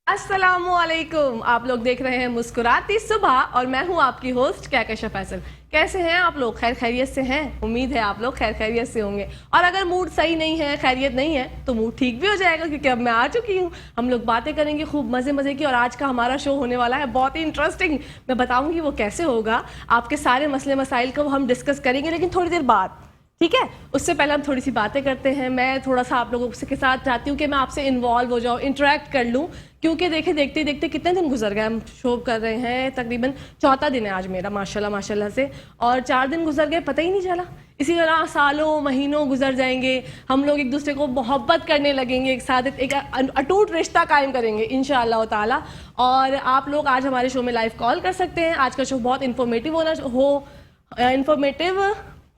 अस्सलामुअलैकुम। आप लोग देख रहे हैं मुस्कुराती सुबह और मैं हूं आपकी होस्ट कहकशा फैसल। कैसे हैं आप लोग? खैर खैरियत से हैं? उम्मीद है आप लोग खैर खैरियत से होंगे। और अगर मूड सही नहीं है, खैरियत नहीं है, तो मूड ठीक भी हो जाएगा क्योंकि अब मैं आ चुकी हूं। हम लोग बातें करेंगे खूब मज़े मज़े की और आज का हमारा शो होने वाला है बहुत ही इंटरेस्टिंग। मैं बताऊंगी वो कैसे होगा। आपके सारे मसले मसाइल को हम डिस्कस करेंगे लेकिन थोड़ी देर बाद, ठीक है? उससे पहले हम थोड़ी सी बातें करते हैं। मैं थोड़ा सा आप लोगों के साथ चाहती हूँ कि मैं आपसे इन्वॉल्व हो जाऊँ, इंटरेक्ट कर लूँ, क्योंकि देखिए देखते देखते कितने दिन गुजर गए। हम शो कर रहे हैं, तकरीबन चौथा दिन है आज मेरा, माशाल्लाह माशाल्लाह से, और 4 दिन गुजर गए पता ही नहीं चला। इसी तरह सालों महीनों गुजर जाएंगे, हम लोग एक दूसरे को मोहब्बत करने लगेंगे, एक साथ एक अटूट रिश्ता कायम करेंगे इंशाअल्लाह ताला। और आप लोग आज हमारे शो में लाइव कॉल कर सकते हैं। आज का शो बहुत इन्फॉर्मेटिव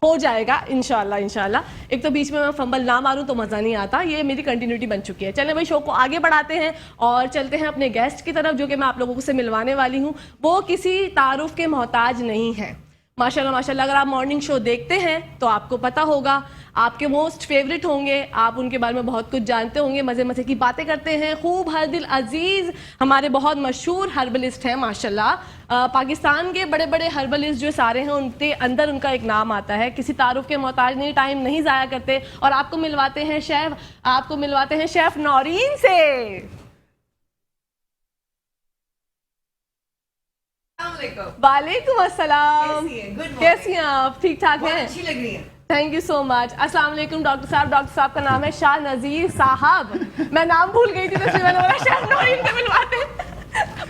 हो जाएगा इंशाल्लाह इंशाल्लाह। एक तो बीच में मैं फंबल ना मारूं तो मज़ा नहीं आता, ये मेरी कंटिन्यूटी बन चुकी है। चलें भाई, शो को आगे बढ़ाते हैं और चलते हैं अपने गेस्ट की तरफ, जो कि मैं आप लोगों से मिलवाने वाली हूँ। वो किसी तारुफ के मोहताज नहीं है, माशाल्लाह माशाल्लाह। अगर आप मॉर्निंग शो देखते हैं तो आपको पता होगा, आपके मोस्ट फेवरेट होंगे, आप उनके बारे में बहुत कुछ जानते होंगे, मज़े मज़े की बातें करते हैं, खूब हर दिल अजीज़ हमारे बहुत मशहूर हर्बलिस्ट हैं माशाल्लाह। पाकिस्तान के बड़े बड़े हर्बलिस्ट जो सारे हैं उनके अंदर उनका एक नाम आता है। किसी तारुफ के मोहताज नहीं, टाइम नहीं ज़ाया करते और आपको मिलवाते हैं शेफ नौरीन से। वालेकुम अस्सलाम। कैसी हैं आप? ठीक ठाक हैं? अच्छी लग रही है। Thank you so much. अस्सलाम वालेकुम डॉक्टर साहब। डॉक्टर साहब का नाम है शाह नज़ीर साहब। मैं नाम भूल गई थी तो इसलिए मैंने बोला शेफ नौरीन से मिलवाते।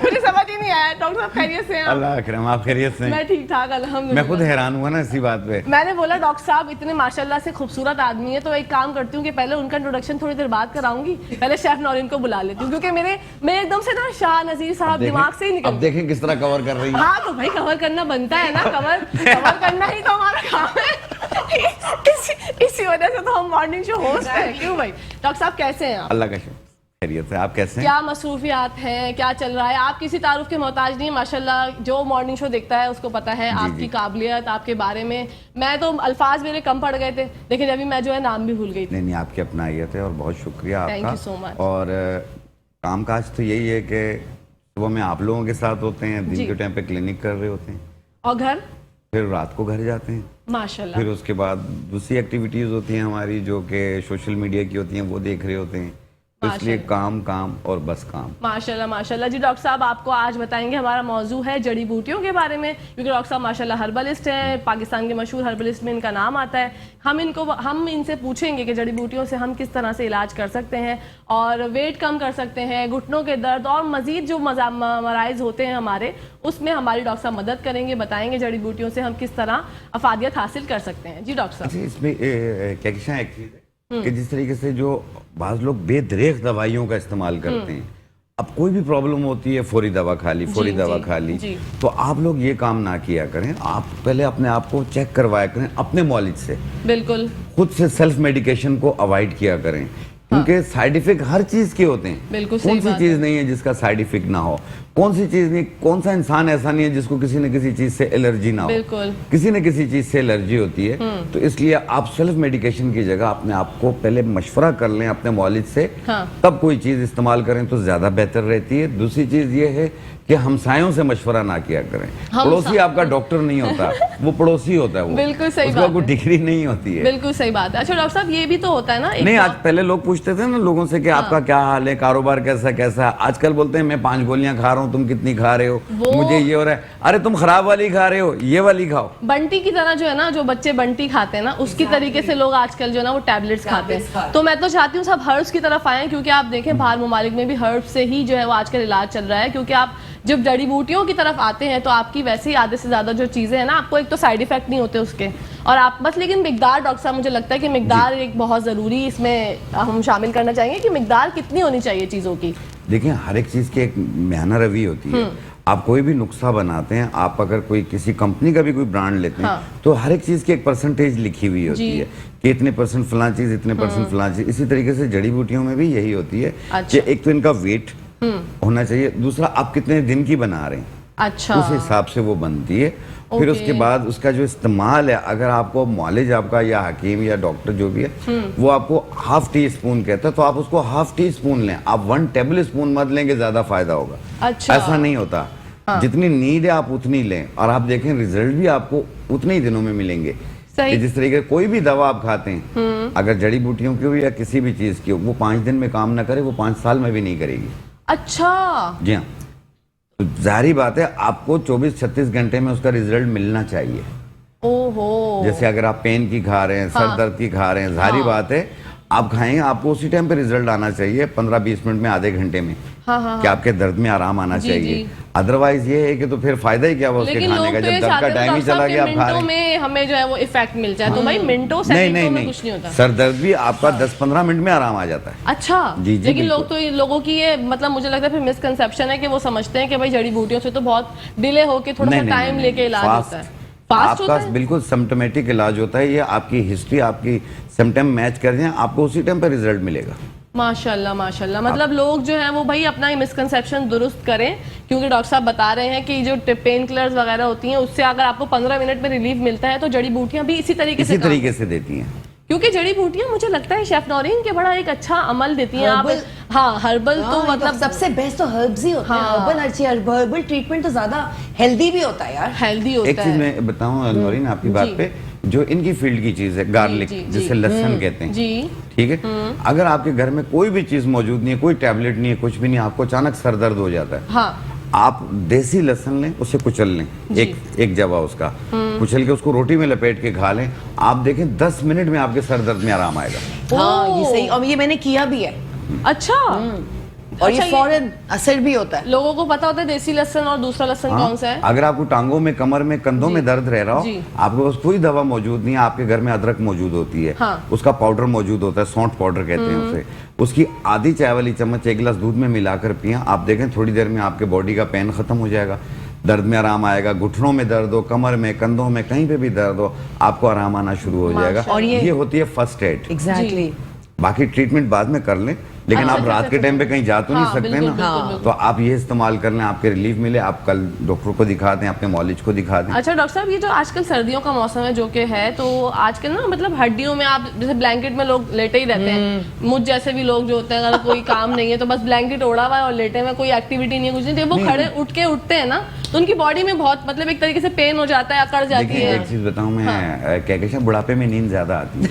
मुझे समझ ही नहीं आया। डॉक्टर साहब खैरियत से हैं? अल्लाह अकरम, आप खैरियत से? मैं ठीक ठाक अल्हम्दुलिल्लाह। मैं खुद हैरान हुआ ना इसी बात पे। मैंने बोला डॉक्टर साहब इतने माशाल्लाह से खूबसूरत आदमी है, तो एक काम करती हूँ कि पहले उनका इंट्रोडक्शन थोड़ी देर बाद कराऊंगी, पहले शेफ नौरीन को बुला लेती हूँ क्योंकि मैं एकदम से ना शाह नज़ीर साहब दिमाग से ही निकल। अब देखें किस तरह कवर कर रही है। हाँ तो भाई कवर करना बनता है ना, कवर करना ही तो हमारा काम है। इसी वजह से तो हम मॉर्निंग शो होस्ट हैं। क्यों भाई? डॉक्टर साहब कैसे हैं आप? अल्लाह का शुक्र, खैरियत है। आप कैसे हैं? क्या मसरूफियात हैं, क्या चल रहा है? आप किसी तारुफ के मोहताज नहीं माशाल्लाह। जो मॉर्निंग शो देखता है उसको पता है आपकी काबिलियत, आपके बारे में। मैं तो अल्फाज मेरे कम पड़ गए थे, लेकिन अभी मैं जो है नाम भी भूल गई थी। नहीं, आपकी अपनाइयत है और बहुत शुक्रिया आपका। Thank you so much. और काम काज तो यही है कि सुबह में आप लोगों के साथ होते हैं, दिन के टाइम पे क्लिनिक कर रहे होते हैं, और घर फिर रात को घर जाते हैं माशाल्लाह। फिर उसके बाद दूसरी एक्टिविटीज़ होती हैं हमारी जो कि सोशल मीडिया की होती हैं, वो देख रहे होते हैं। तो इसलिए काम काम और बस काम। माशाल्लाह माशाल्लाह। जी डॉक्टर साहब, आपको आज बताएंगे, हमारा मौजू है जड़ी बूटियों के बारे में, क्योंकि डॉक्टर साहब माशाल्लाह हर्बलिस्ट हैं, पाकिस्तान के मशहूर हर्बलिस्ट में इनका नाम आता है। हम इनसे पूछेंगे कि जड़ी बूटियों से हम किस तरह से इलाज कर सकते हैं और वेट कम कर सकते हैं, घुटनों के दर्द और मजीद जो मराइज होते हैं हमारे, उसमें हमारी डॉक्टर साहब मदद करेंगे, बताएंगे जड़ी बूटियों से हम किस तरह अफादियत हासिल कर सकते हैं। जी डॉक्टर साहब। इसमें क्या एक चीज़ है कि जिस तरीके से जो बाज़ लोग बेदरेख दवाइयों का इस्तेमाल करते हैं, अब कोई भी प्रॉब्लम होती है फौरी दवा खा ली, फौरी दवा खा ली, तो आप लोग ये काम ना किया करें। आप पहले अपने आप को चेक करवाया करें अपने मौलिद से। बिल्कुल खुद से सेल्फ मेडिकेशन को अवॉइड किया करें, क्योंकि साइड इफेक्ट हर चीज के होते हैं। बिल्कुल कौन सी चीज नहीं है जिसका साइड इफेक्ट ना हो? कौन सी चीज नहीं, कौन सा इंसान ऐसा नहीं है जिसको किसी न किसी चीज से एलर्जी ना हो? बिल्कुल किसी न किसी चीज से एलर्जी होती है। तो इसलिए आप सेल्फ मेडिकेशन की जगह अपने आप को पहले मशवरा कर लें अपने मौलिद से, तब कोई चीज इस्तेमाल करें तो ज्यादा बेहतर रहती है। दूसरी चीज ये है कि हमसायों से मशवरा ना किया करें। पड़ोसी आपका डॉक्टर नहीं होता, वो पड़ोसी होता है। वो बिल्कुल सही बात है, कोई डिग्री नहीं होती है। बिल्कुल सही बात है। अच्छा डॉक्टर साहब, ये भी तो होता है ना, नहीं आज पहले लोग पूछते थे ना लोगों से कि आपका क्या हाल है, कारोबार कैसा कैसा। आजकल बोलते हैं मैं 5 गोलियां खा रहा हूँ, तुम कितनी खा रहे हो, मुझे ये हो रहा है। अरे तुम खराब वाली खा रहे हो, ये वाली खाओ। बंटी की तरह जो है ना, जो बच्चे बंटी खाते हैं ना, उसकी तरीके से लोग आजकल जो है ना वो टैबलेट्स खाते हैं। तो मैं तो चाहती हूँ सब हर्ब्स की तरफ आए, क्योंकि आप देखें बाहर ममालिक में भी हर्ब्स से ही जो है वो आजकल इलाज चल रहा है। क्योंकि आप जब जड़ी बूटियों की तरफ आते हैं तो आपकी वैसे ही आधे से ज़्यादा जो चीज़ें हैं ना, आपको एक तो साइड इफेक्ट नहीं होते उसके, और आप बस, लेकिन मिकदार, डॉक्टर साहब मुझे लगता है कि मिकदार एक बहुत ज़रूरी इसमें हम शामिल करना चाहेंगे कि मिकदार कितनी होनी चाहिए चीज़ों की। देखिए हर एक चीज़ की एक मेहना रवि होती है। आप कोई भी नुस्खा बनाते हैं, आप अगर कोई किसी कंपनी का भी कोई ब्रांड लेते हैं, तो हर एक चीज़ की एक परसेंटेज लिखी हुई होती है कि इतने परसेंट फलां चीज़, इतने परसेंट फलां चीज़। इसी तरीके से जड़ी बूटियों में भी यही होती है कि एक तो इनका वेट होना चाहिए, दूसरा आप कितने दिन की बना रहे हैं। अच्छा, उस हिसाब से वो बनती है। फिर उसके बाद उसका जो इस्तेमाल है, अगर आपको नॉलेज आपका या हकीम या डॉक्टर जो भी है वो आपको हाफ टी स्पून कहता है, तो आप उसको हाफ टी स्पून लें, आप 1 टेबल स्पून मत लेंगे, ज्यादा फायदा होगा। अच्छा, ऐसा नहीं होता। जितनी नीड है आप उतनी लें, और आप देखें रिजल्ट भी आपको उतने ही दिनों में मिलेंगे। कि जिस तरीके कोई भी दवा आप खाते हैं, अगर जड़ी बूटियों की हो या किसी भी चीज की हो, वो 5 दिन में काम ना करे, वो 5 साल में भी नहीं करेगी। अच्छा, जी हाँ, तो जाहिर बात है आपको 24-36 घंटे में उसका रिजल्ट मिलना चाहिए। ओहो, जैसे अगर आप पेन की खा रहे हैं, सर दर्द की खा रहे हैं, जाहिर बात है आप खाएंगे, आपको उसी टाइम पे रिजल्ट आना चाहिए, 15-20 मिनट में, आधे घंटे में, कि आपके दर्द में आराम आना चाहिए। अदरवाइज ये है कि तो फिर फायदा ही क्या हुआ उसके खाने का, जब दर्द का टाइम ही चला गया आप खा रहे हैं। हमें जो है वो इफेक्ट मिल जाए, तो भाई मिनटों सेकंडों में कुछ नहीं होता। सर दर्द भी आपका 10-15 मिनट में आराम आ जाता है। अच्छा, जी, लेकिन लोगों की ये मतलब मुझे लगता है फिर मिसकंसेप्शन है कि वो समझते हैं कि भाई जड़ी बूटियों से तो बहुत डिले होके थोड़ा सा टाइम लेके इलाज होता है। फास्ट होता है, बिल्कुल सिम्टोमेटिक इलाज होता है। ये आपकी हिस्ट्री, आपकी सिम्टम मैच कर दें, आपको उसी टाइम पर रिजल्ट मिलेगा। माशाल्लाह माशाल्लाह। मतलब लोग जो हैं वो भाई अपना मिसकंसेप्शन दुरुस्त करें, क्योंकि डॉक्टर साहब बता रहे हैं कि जो पेन किलर्स वगैरह होती हैं उससे अगर आपको 15 मिनट में रिलीफ मिलता है, तो जड़ी बूटियां भी इसी तरीके से देती हैं। क्योंकि जड़ी बूटियां मुझे लगता है शेफ नौरीन के बड़ा एक अच्छा अमल देती हैं। आप हर्बल तो मतलब सबसे बेस्ट तो हर्ब्स ही होते हैं। हर्बल ट्रीटमेंट तो ज्यादा हेल्दी भी होता है यार, हेल्दी होता है। एक चीज मैं बताऊं नौरीन आपकी बात पे, जो इनकी फील्ड की चीज है, गार्लिक जिसे लहसुन कहते हैं, ठीक है, अगर आपके घर में कोई भी चीज मौजूद नहीं है, कोई टैबलेट नहीं है, कुछ भी नहीं, आपको अचानक सर दर्द हो जाता है, आप देसी लहसुन लें, उसे कुचल लें, एक जवा उसका कुचल के उसको रोटी में लपेट के खा लें, आप देखें 10 मिनट में आपके सर दर्द में आराम आएगा। हाँ, ये सही, और ये मैंने किया भी है। अच्छा, और ये फौरन असर भी होता है। लोगों को पता होता है देसी लहसुन और दूसरा लहसुन कौन सा है। अगर आपको टांगों में, कमर में, कंधों में दर्द रह रहा हो, आपके पास कोई दवा मौजूद नहीं है, आपके घर में अदरक मौजूद होती है, उसका पाउडर मौजूद होता है, सौंठ पाउडर कहते हैं उसे, उसकी आधी चाय वाली चम्मच 1 गिलास दूध में मिलाकर पिए, आप देखें थोड़ी देर में आपके बॉडी का पेन खत्म हो जाएगा, दर्द में आराम आएगा। घुटनों में दर्द हो, कमर में, कंधों में, कहीं पे भी दर्द हो, आपको आराम आना शुरू हो जाएगा। और ये होती है फर्स्ट एड। एग्जैक्टली। बाकी ट्रीटमेंट बाद में कर लें, लेकिन आप रात के टाइम पे कहीं जा तो नहीं सकते ना, तो आप ये इस्तेमाल कर लें, आपके रिलीफ मिले, आप कल डॉक्टर को दिखा दें, अपने मॉलेज को दिखा दें। अच्छा डॉक्टर साहब, ये जो आजकल सर्दियों का मौसम है जो कि है, तो आजकल ना मतलब हड्डियों में आप जैसे ब्लैंकेट में लोग लेटे ही रहते हैं, मुझ जैसे भी लोग जो होते हैं, अगर कोई काम नहीं है तो बस ब्लैंकेट ओढ़ा हुआ है और लेटे हुए, कोई एक्टिविटी नहीं है, कुछ नहीं, तो वो खड़े उठ के उठते हैं ना, तो उनकी बॉडी में बहुत मतलब एक तरीके से पेन हो जाता है, अकड़ जाती है। एक चीज बताऊं मैं, क्या बुढ़ापे में नींद ज्यादा आती है।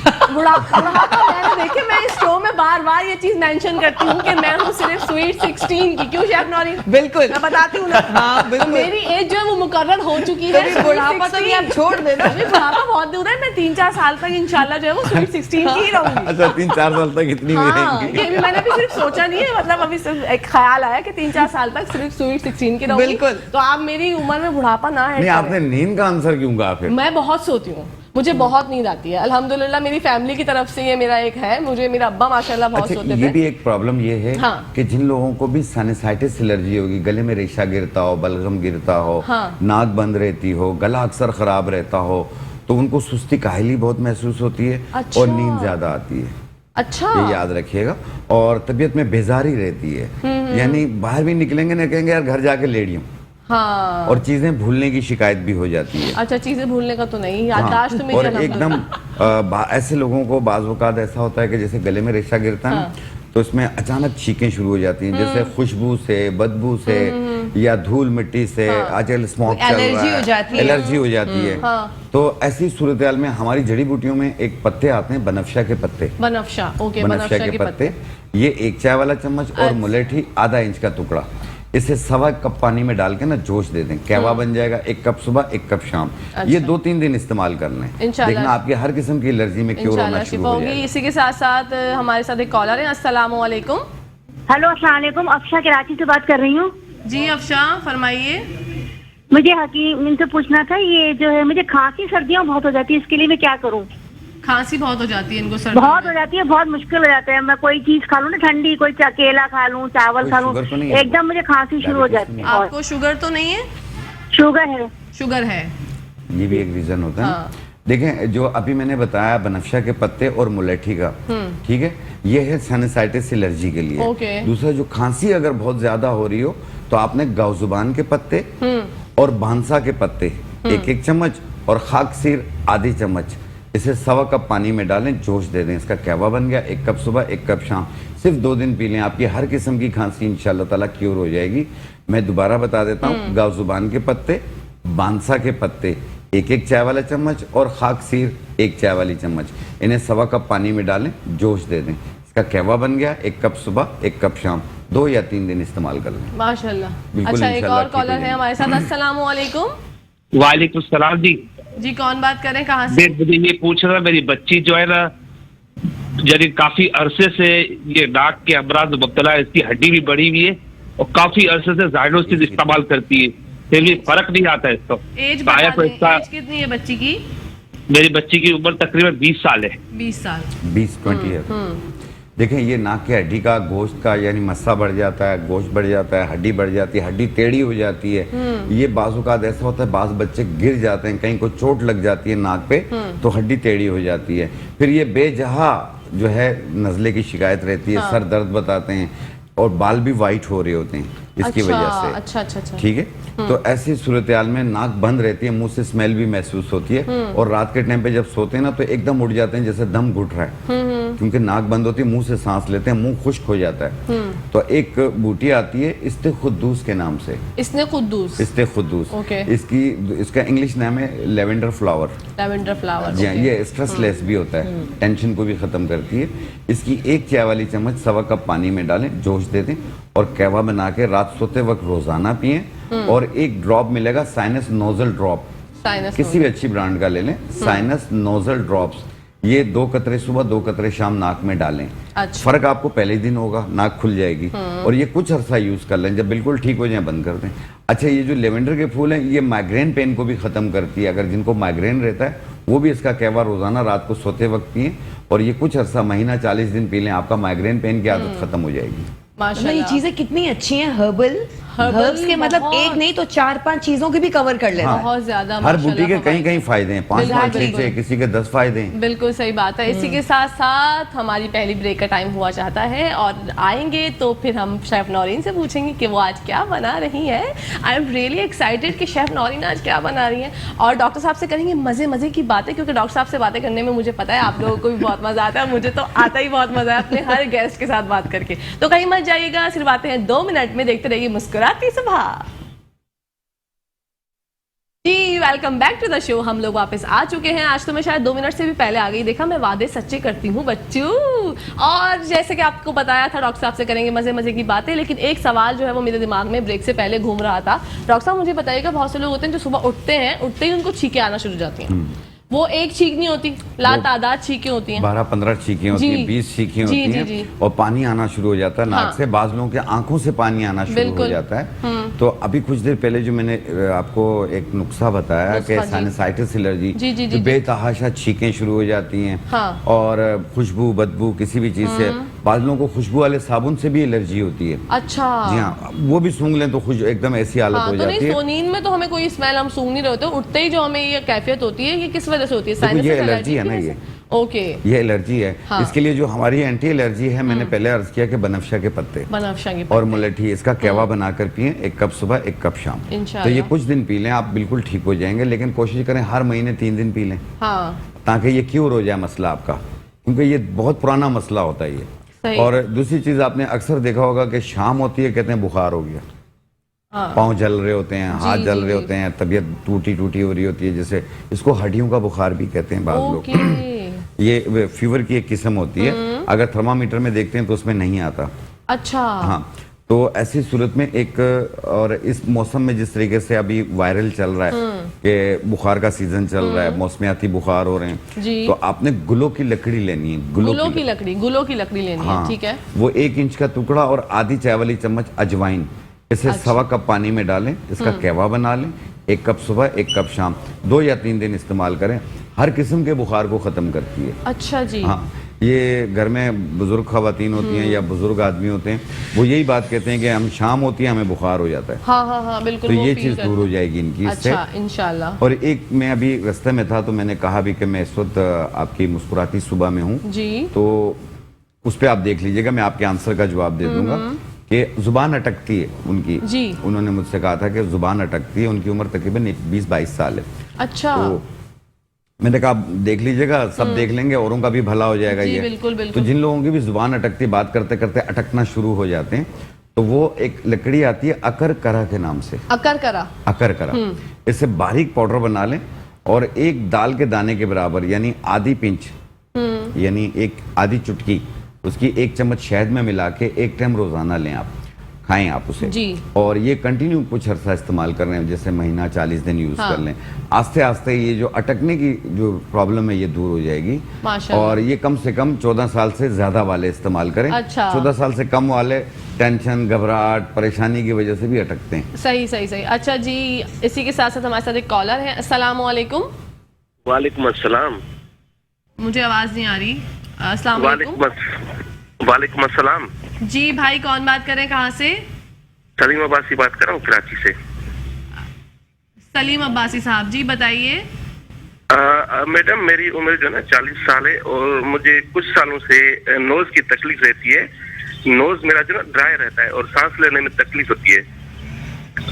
देखिए मैं इस शो में बार-बार ये चीज मेंशन करती हूँ कि मैं हूँ सिर्फ स्वीट 16 की, क्यों शेफ नौरीन? बिल्कुल, मैं बताती हूँ ना। हाँ, बिल्कुल। मेरी एज जो है वो मुकर्रर हो चुकी है। बुढ़ापा तो भी आप छोड़ देना, अभी बुढ़ापा बहुत दूर है, मैं 3-4 साल तक इंशाल्लाह जो है वो स्वीट 16 की ही रहूंगी। अच्छा, 3-4 साल तक इतनी भी रहेंगी? ये भी मैंने भी सिर्फ सोचा नहीं है, मतलब अभी सिर्फ एक ख्याल आया कि 3-4 साल तक सिर्फ स्वीट 16 की रहूंगी। बिल्कुल। तो आप मेरी उम्र में बुढ़ापा ना है। नहीं, आपने नींद का आंसर क्यों कहा फिर? मैं बहुत सोती हूँ, मुझे बहुत नींद आती है, अल्हम्दुलिल्लाह मेरी फैमिली की तरफ से ये मेरा एक है, मुझे मेरा अब्बा माशाल्लाह बहुत सोते थे। ये भी एक प्रॉब्लम ये है कि जिन लोगों को भी साइनसाइटिस एलर्जी होगी, गले में रेशा गिरता हो, बलगम गिरता हो, नाक बंद रहती हो, गला अक्सर खराब रहता हो, तो उनको सुस्ती काहली बहुत महसूस होती है और नींद ज्यादा आती है। अच्छा, ये याद रखिएगा। और तबीयत में बेजारी रहती है, यानी बाहर भी निकलेंगे ना, कहेंगे यार घर जाके लेटी हूँ। हाँ। और चीजें भूलने की शिकायत भी हो जाती है। अच्छा, चीजें भूलने का तो नहीं, याददाश्त तो मेरी और एकदम ऐसे लोगों को बाज़ औक़ात ऐसा होता है कि जैसे गले में रेशा गिरता है ना, तो इसमें अचानक छींकें शुरू हो जाती हैं, जैसे खुशबू से, बदबू से, या धूल मिट्टी से, आजकल स्मोक चल रहा है, एलर्जी हो जाती है। तो ऐसी सूरत हाल में हमारी जड़ी बूटियों में एक पत्ते आते हैं, बनफशा के पत्ते। बनफशा, ओके, बनफशा के पत्ते, ये 1 चाय वाला चम्मच और मुलेठी आधा इंच का टुकड़ा, इसे 1.25 कप पानी में डाल के ना जोश दे दें, कहवा बन जाएगा। 1 कप सुबह, 1 कप शाम। अच्छा। ये 2-3 दिन इस्तेमाल कर लें, देखना आपकी हर किस्म की एलर्जी में क्योर होना शुरू हो जाएगा। इसी के साथ साथ हमारे साथ एक कॉलर है। अस्सलाम वालेकुम। हेलो, अस्सलाम वालेकुम। अफशा कराची से बात कर रही हूँ। जी अफशा, फरमाइए। मुझे हकीम इनसे पूछना था, ये जो है मुझे खांसी सर्दियों बहुत हो जाती है, इसके लिए मैं क्या करूँ? खांसी बहुत हो जाती है इनको, सर्दी बहुत हो जाती है, बहुत मुश्किल हो जाता है। मैं कोई चीज खा लूँ ना ठंडी, कोई केला खा लूँ, चावल खा लूँ, एकदम मुझे खांसी शुरू हो जाती है। आपको शुगर तो नहीं है? शुगर है। शुगर है, ये भी एक रीजन होता है। देखें, जो अभी मैंने बताया बनफशा के पत्ते और मुलेठी का, ठीक है, ये है साइनसाइटिस एलर्जी के लिए। दूसरा, जो खांसी अगर बहुत ज्यादा हो रही हो, तो आपने गाउजुबान के पत्ते और भानसा के पत्ते 1-1 चम्मच और खाकसीर आधी चम्मच, इसे 1.25 कप पानी में डालें, जोश दे दें। इसका कहवा बन गया। 1 कप सुबह 1 कप शाम, सिर्फ 2 दिन पी लें, आपकी हर किस्म की खांसी इंशाल्लाह ताला क्योर हो जाएगी। मैं दोबारा बता देता हूँ, गावजुबान के पत्ते, बांसा के पत्ते 1-1 चाय वाला चम्मच और खाकसीर 1 चाय वाली चम्मच, इन्हें 1.25 कप पानी में डालें, जोश दे दें। इसका कहवा बन गया। 1 कप सुबह 1 कप शाम, 2 या 3 दिन इस्तेमाल कर लें। माशाल्लाह। बिल्कुल, अच्छा, एक इंशाल्लाह और कॉलर है हमारे साथ। अस्सलाम वालेकुम। वालेकुम सलाम जी। जी, कौन बात करें, कहाँ से? मुझे ये पूछ रहा, मेरी बच्ची जो है ना, यानी काफी अरसे से ये नाक के अमराज में मुब्तला है, इसकी हड्डी भी बढ़ी हुई है और काफी अरसे से ज़ायडोसिस इस्तेमाल करती है, फिर भी फर्क नहीं आता इसको। एज बता आया तो दें, इसका, एज कितनी है बच्ची की? मेरी बच्ची की उम्र तकरीबन 20 साल है। 20 साल। 20-20 ईयर। देखें, ये नाक की हड्डी का, गोश्त का यानी मस्सा बढ़ जाता है, गोश्त बढ़ जाता है, हड्डी बढ़ जाती है, हड्डी टेढ़ी हो जाती है। ये बाज़-औक़ात ऐसा होता है, बाज़ बच्चे गिर जाते हैं, कहीं को चोट लग जाती है नाक पे, तो हड्डी टेढ़ी हो जाती है। फिर ये बेजहा जो है नज़ले की शिकायत रहती है, सर दर्द बताते हैं और बाल भी वाइट हो रहे होते हैं इसकी वजह से। अच्छा। ठीक है, तो ऐसी सूरत हाल में नाक बंद रहती है, मुंह से स्मेल भी महसूस होती है और रात के टाइम पे जब सोते हैं ना तो एकदम उठ जाते हैं जैसे दम घुट रहा है, क्योंकि नाक बंद होती है, मुंह से सांस लेते हैं, मुंह खुश्क हो जाता है। तो एक बूटी आती है इस्ते खुद्दूस के नाम से। इसने खुद्दूस। इस्ते खुद्दूस। ओके। इसका इंग्लिश नाम है लेवेंडर फ्लावर। Lavender flower. जी हाँ, ये स्ट्रेस लेस भी होता है, टेंशन को भी खत्म करती है। इसकी 1 चाय वाली चम्मच 1.25 कप पानी में डालें, जोश दे दें और कहवा बना के रात सोते वक्त रोजाना पिएं। और 1 ड्रॉप मिलेगा साइनस नोजल ड्रॉप, साइनस किसी भी अच्छी ब्रांड का ले लें, साइनस नोजल ड्रॉप्स। ये 2 कतरे सुबह 2 कतरे शाम नाक में डालें। अच्छा। फर्क आपको पहले ही दिन होगा, नाक खुल जाएगी। और ये कुछ अरसा यूज कर लें, जब बिल्कुल ठीक हो जाए बंद कर दें। अच्छा, ये जो लेवेंडर के फूल हैं, ये माइग्रेन पेन को भी खत्म करती है। अगर जिनको माइग्रेन रहता है वो भी इसका कहवा रोजाना रात को सोते वक्त पिए और ये कुछ अरसा, महीना 40 दिन पी लें, आपका माइग्रेन पेन की आदत खत्म हो जाएगी। ये माशाल्लाह। चीजें कितनी अच्छी हैं। हर्ब्स के मतलब बहुत। एक नहीं तो 4-5 चीजों की भी कवर कर लेना है। बहुत ज्यादा। हर माशाल्लाह बूटी के फवाइद। कहीं कहीं फायदे हैं, 5-5 बिल्कुल। 6 किसी के 10 फायदे हैं। बिल्कुल सही बात है। इसी के साथ साथ हमारी पहली ब्रेक का टाइम हुआ चाहता है और आएंगे तो फिर हम शेफ नौरीन से पूछेंगे कि वो आज क्या बना रही है। आई एम रियली एक्साइटेड कि शेफ नौरीन आज क्या बना रही है। और डॉक्टर साहब से करेंगे मजे की बातें, क्योंकि डॉक्टर साहब से बातें करने में मुझे पता है आप लोगों को भी बहुत मजा आता है, मुझे तो आता ही बहुत मजा है अपने हर गेस्ट के साथ बात करके। तो कहीं मत जाइएगा, सिर्फ आते हैं 2 मिनट में, देखते रहिए मुस्कुराती सुबह। जी, welcome back to the show. हम लोग वापस आ चुके हैं। आज तो मैं शायद 2 मिनट से भी पहले आ गई। देखा, मैं वादे सच्चे करती हूँ बच्चों। और जैसे कि आपको बताया था, डॉक्टर साहब से करेंगे मजे की बातें, लेकिन एक सवाल जो है वो मेरे दिमाग में ब्रेक से पहले घूम रहा था। डॉक्टर साहब मुझे बताइएगा, बहुत से लोग होते हैं जो सुबह उठते ही उनको छींकें आना शुरू हो जाती हैं। वो एक छींक नहीं होती, लातादाद छींकें होती हैं, 12-15 छींकें होती हैं, 20 छींकें होती हैं और पानी आना शुरू हो जाता है नाक से। बाज लोगों के आंखों से पानी आना शुरू हो जाता है। तो अभी कुछ देर पहले जो मैंने आपको एक नुस्खा बताया कि साइनसाइटिस एलर्जी, जो बेतहाशा छींकें शुरू हो जाती हैं और खुशबू बदबू किसी भी चीज से, बाज लोगों को खुशबू वाले साबुन से भी एलर्जी होती है। अच्छा। जी हाँ, वो भी सूंघ लें तो एकदम ऐसी हालत हो जाती है। तो नींद में तो हमें कोई स्मेल हम सूंघ नहीं रहे होते, उठते ही जो हमें ये कैफियत होती है, ये किस वजह से होती है? साइनस ये एलर्जी है ना, ये ओके, ये एलर्जी है। हाँ। इसके लिए जो हमारी एंटी एलर्जी है, मैंने पहले अर्ज किया कि बनफशा के पत्ते और मुलेठी, इसका कहवा बनाकर पिएं, 1 कप सुबह 1 कप शाम। तो ये कुछ दिन पी लें, आप बिल्कुल ठीक हो जाएंगे। लेकिन कोशिश करें हर महीने 3 दिन पी लें, ताकि ये क्योर हो जाए मसला आपका, क्योंकि ये बहुत पुराना मसला होता है ये। और दूसरी चीज आपने अक्सर देखा होगा कि शाम होती है, कहते हैं बुखार हो गया, पाँव जल रहे होते हैं, हाथ जल रहे होते हैं, तबीयत टूटी हो रही होती है, जैसे इसको हड्डियों का बुखार भी कहते हैं बाज़ लोग। ये फीवर की एक किस्म होती है, अगर थर्मामीटर में देखते हैं तो उसमें नहीं आता। अच्छा। हाँ, तो ऐसी सूरत में एक, और इस मौसम में जिस तरीके से अभी वायरल चल रहा है कि बुखार का सीजन चल रहा है, मौसमियाती बुखार हो रहे हैं, तो आपने गुलो की लकड़ी लेनी है। गुलो की लकड़ी लेनी है, ठीक है। वो 1 इंच का टुकड़ा और आधी चाय वाली चम्मच अजवाइन, इसे 1.25 कप पानी में डालें, इसका कहवा बना लें, 1 कप सुबह 1 कप शाम, 2 या 3 दिन इस्तेमाल करें। हर किस्म के बुखार को खत्म करती है। अच्छा जी। हाँ, ये घर में बुजुर्ग खवातीन होती हैं या बुजुर्ग आदमी होते हैं, वो यही बात कहते हैं कि हम शाम होती है हमें बुखार हो जाता है। हाँ, बिल्कुल। तो ये चीज दूर हो जाएगी इनकी इससे। अच्छा, इंशाल्लाह। और एक, मैं अभी रास्ते में था तो मैंने कहा भी कि मैं इस वक्त आपकी मुस्कुराती सुबह में हूँ जी, तो उस पर आप देख लीजिएगा, मैं आपके आंसर का जवाब दे दूंगा। कि जुबान अटकती है उनकी जी। उन्होंने मुझसे कहा था कि जुबान अटकती है, उनकी उम्र तकरीबन 20-22 साल है। अच्छा। तो मैंने कहा देख लीजिएगा, सब देख लेंगे, औरों का भी भला हो जाएगा। जी, ये बिल्कुल, तो बिल्कुल। जिन लोगों की भी जुबान अटकती, बात करते करते अटकना शुरू हो जाते हैं, तो वो एक लकड़ी आती है अकर करा के नाम से, अकर करा। अकर करा, इससे बारीक पाउडर बना लें और एक दाल के दाने के बराबर यानी आधी पिंच यानी एक आधी चुटकी उसकी 1 चम्मच शहद में मिला के 1 टाइम रोजाना लें, आप खाएं आप उसे जी। और ये कंटिन्यू कुछ अर्सा इस्तेमाल कर रहे हैं, जैसे महीना 40 दिन यूज कर लें। आस्ते आस्ते ये जो अटकने की जो प्रॉब्लम है ये दूर हो जाएगी। माशाल्लाह। और ये कम से कम 14 साल से ज्यादा वाले इस्तेमाल करें। अच्छा। 14 साल से कम वाले टेंशन, घबराहट, परेशानी की वजह से भी अटकते हैं। सही सही सही। अच्छा जी, इसी के साथ साथ हमारे साथ एक कॉलर है। अस्सलाम वालेकुम। वालेकुम अस्सलाम। मुझे आवाज नहीं आ रही। अस्सलाम वालेकुम। वालेकुम अस्सलाम। जी भाई, कौन बात कर रहे हैं, कहाँ से? सलीम अब्बासी बात कर रहा हूँ कराची से। सलीम अब्बासी साहब जी, बताइए। मैडम मेरी उम्र जो है ना 40 साल है और मुझे कुछ सालों से नोज की तकलीफ रहती है। नोज मेरा जो ना ड्राई रहता है और सांस लेने में तकलीफ होती है।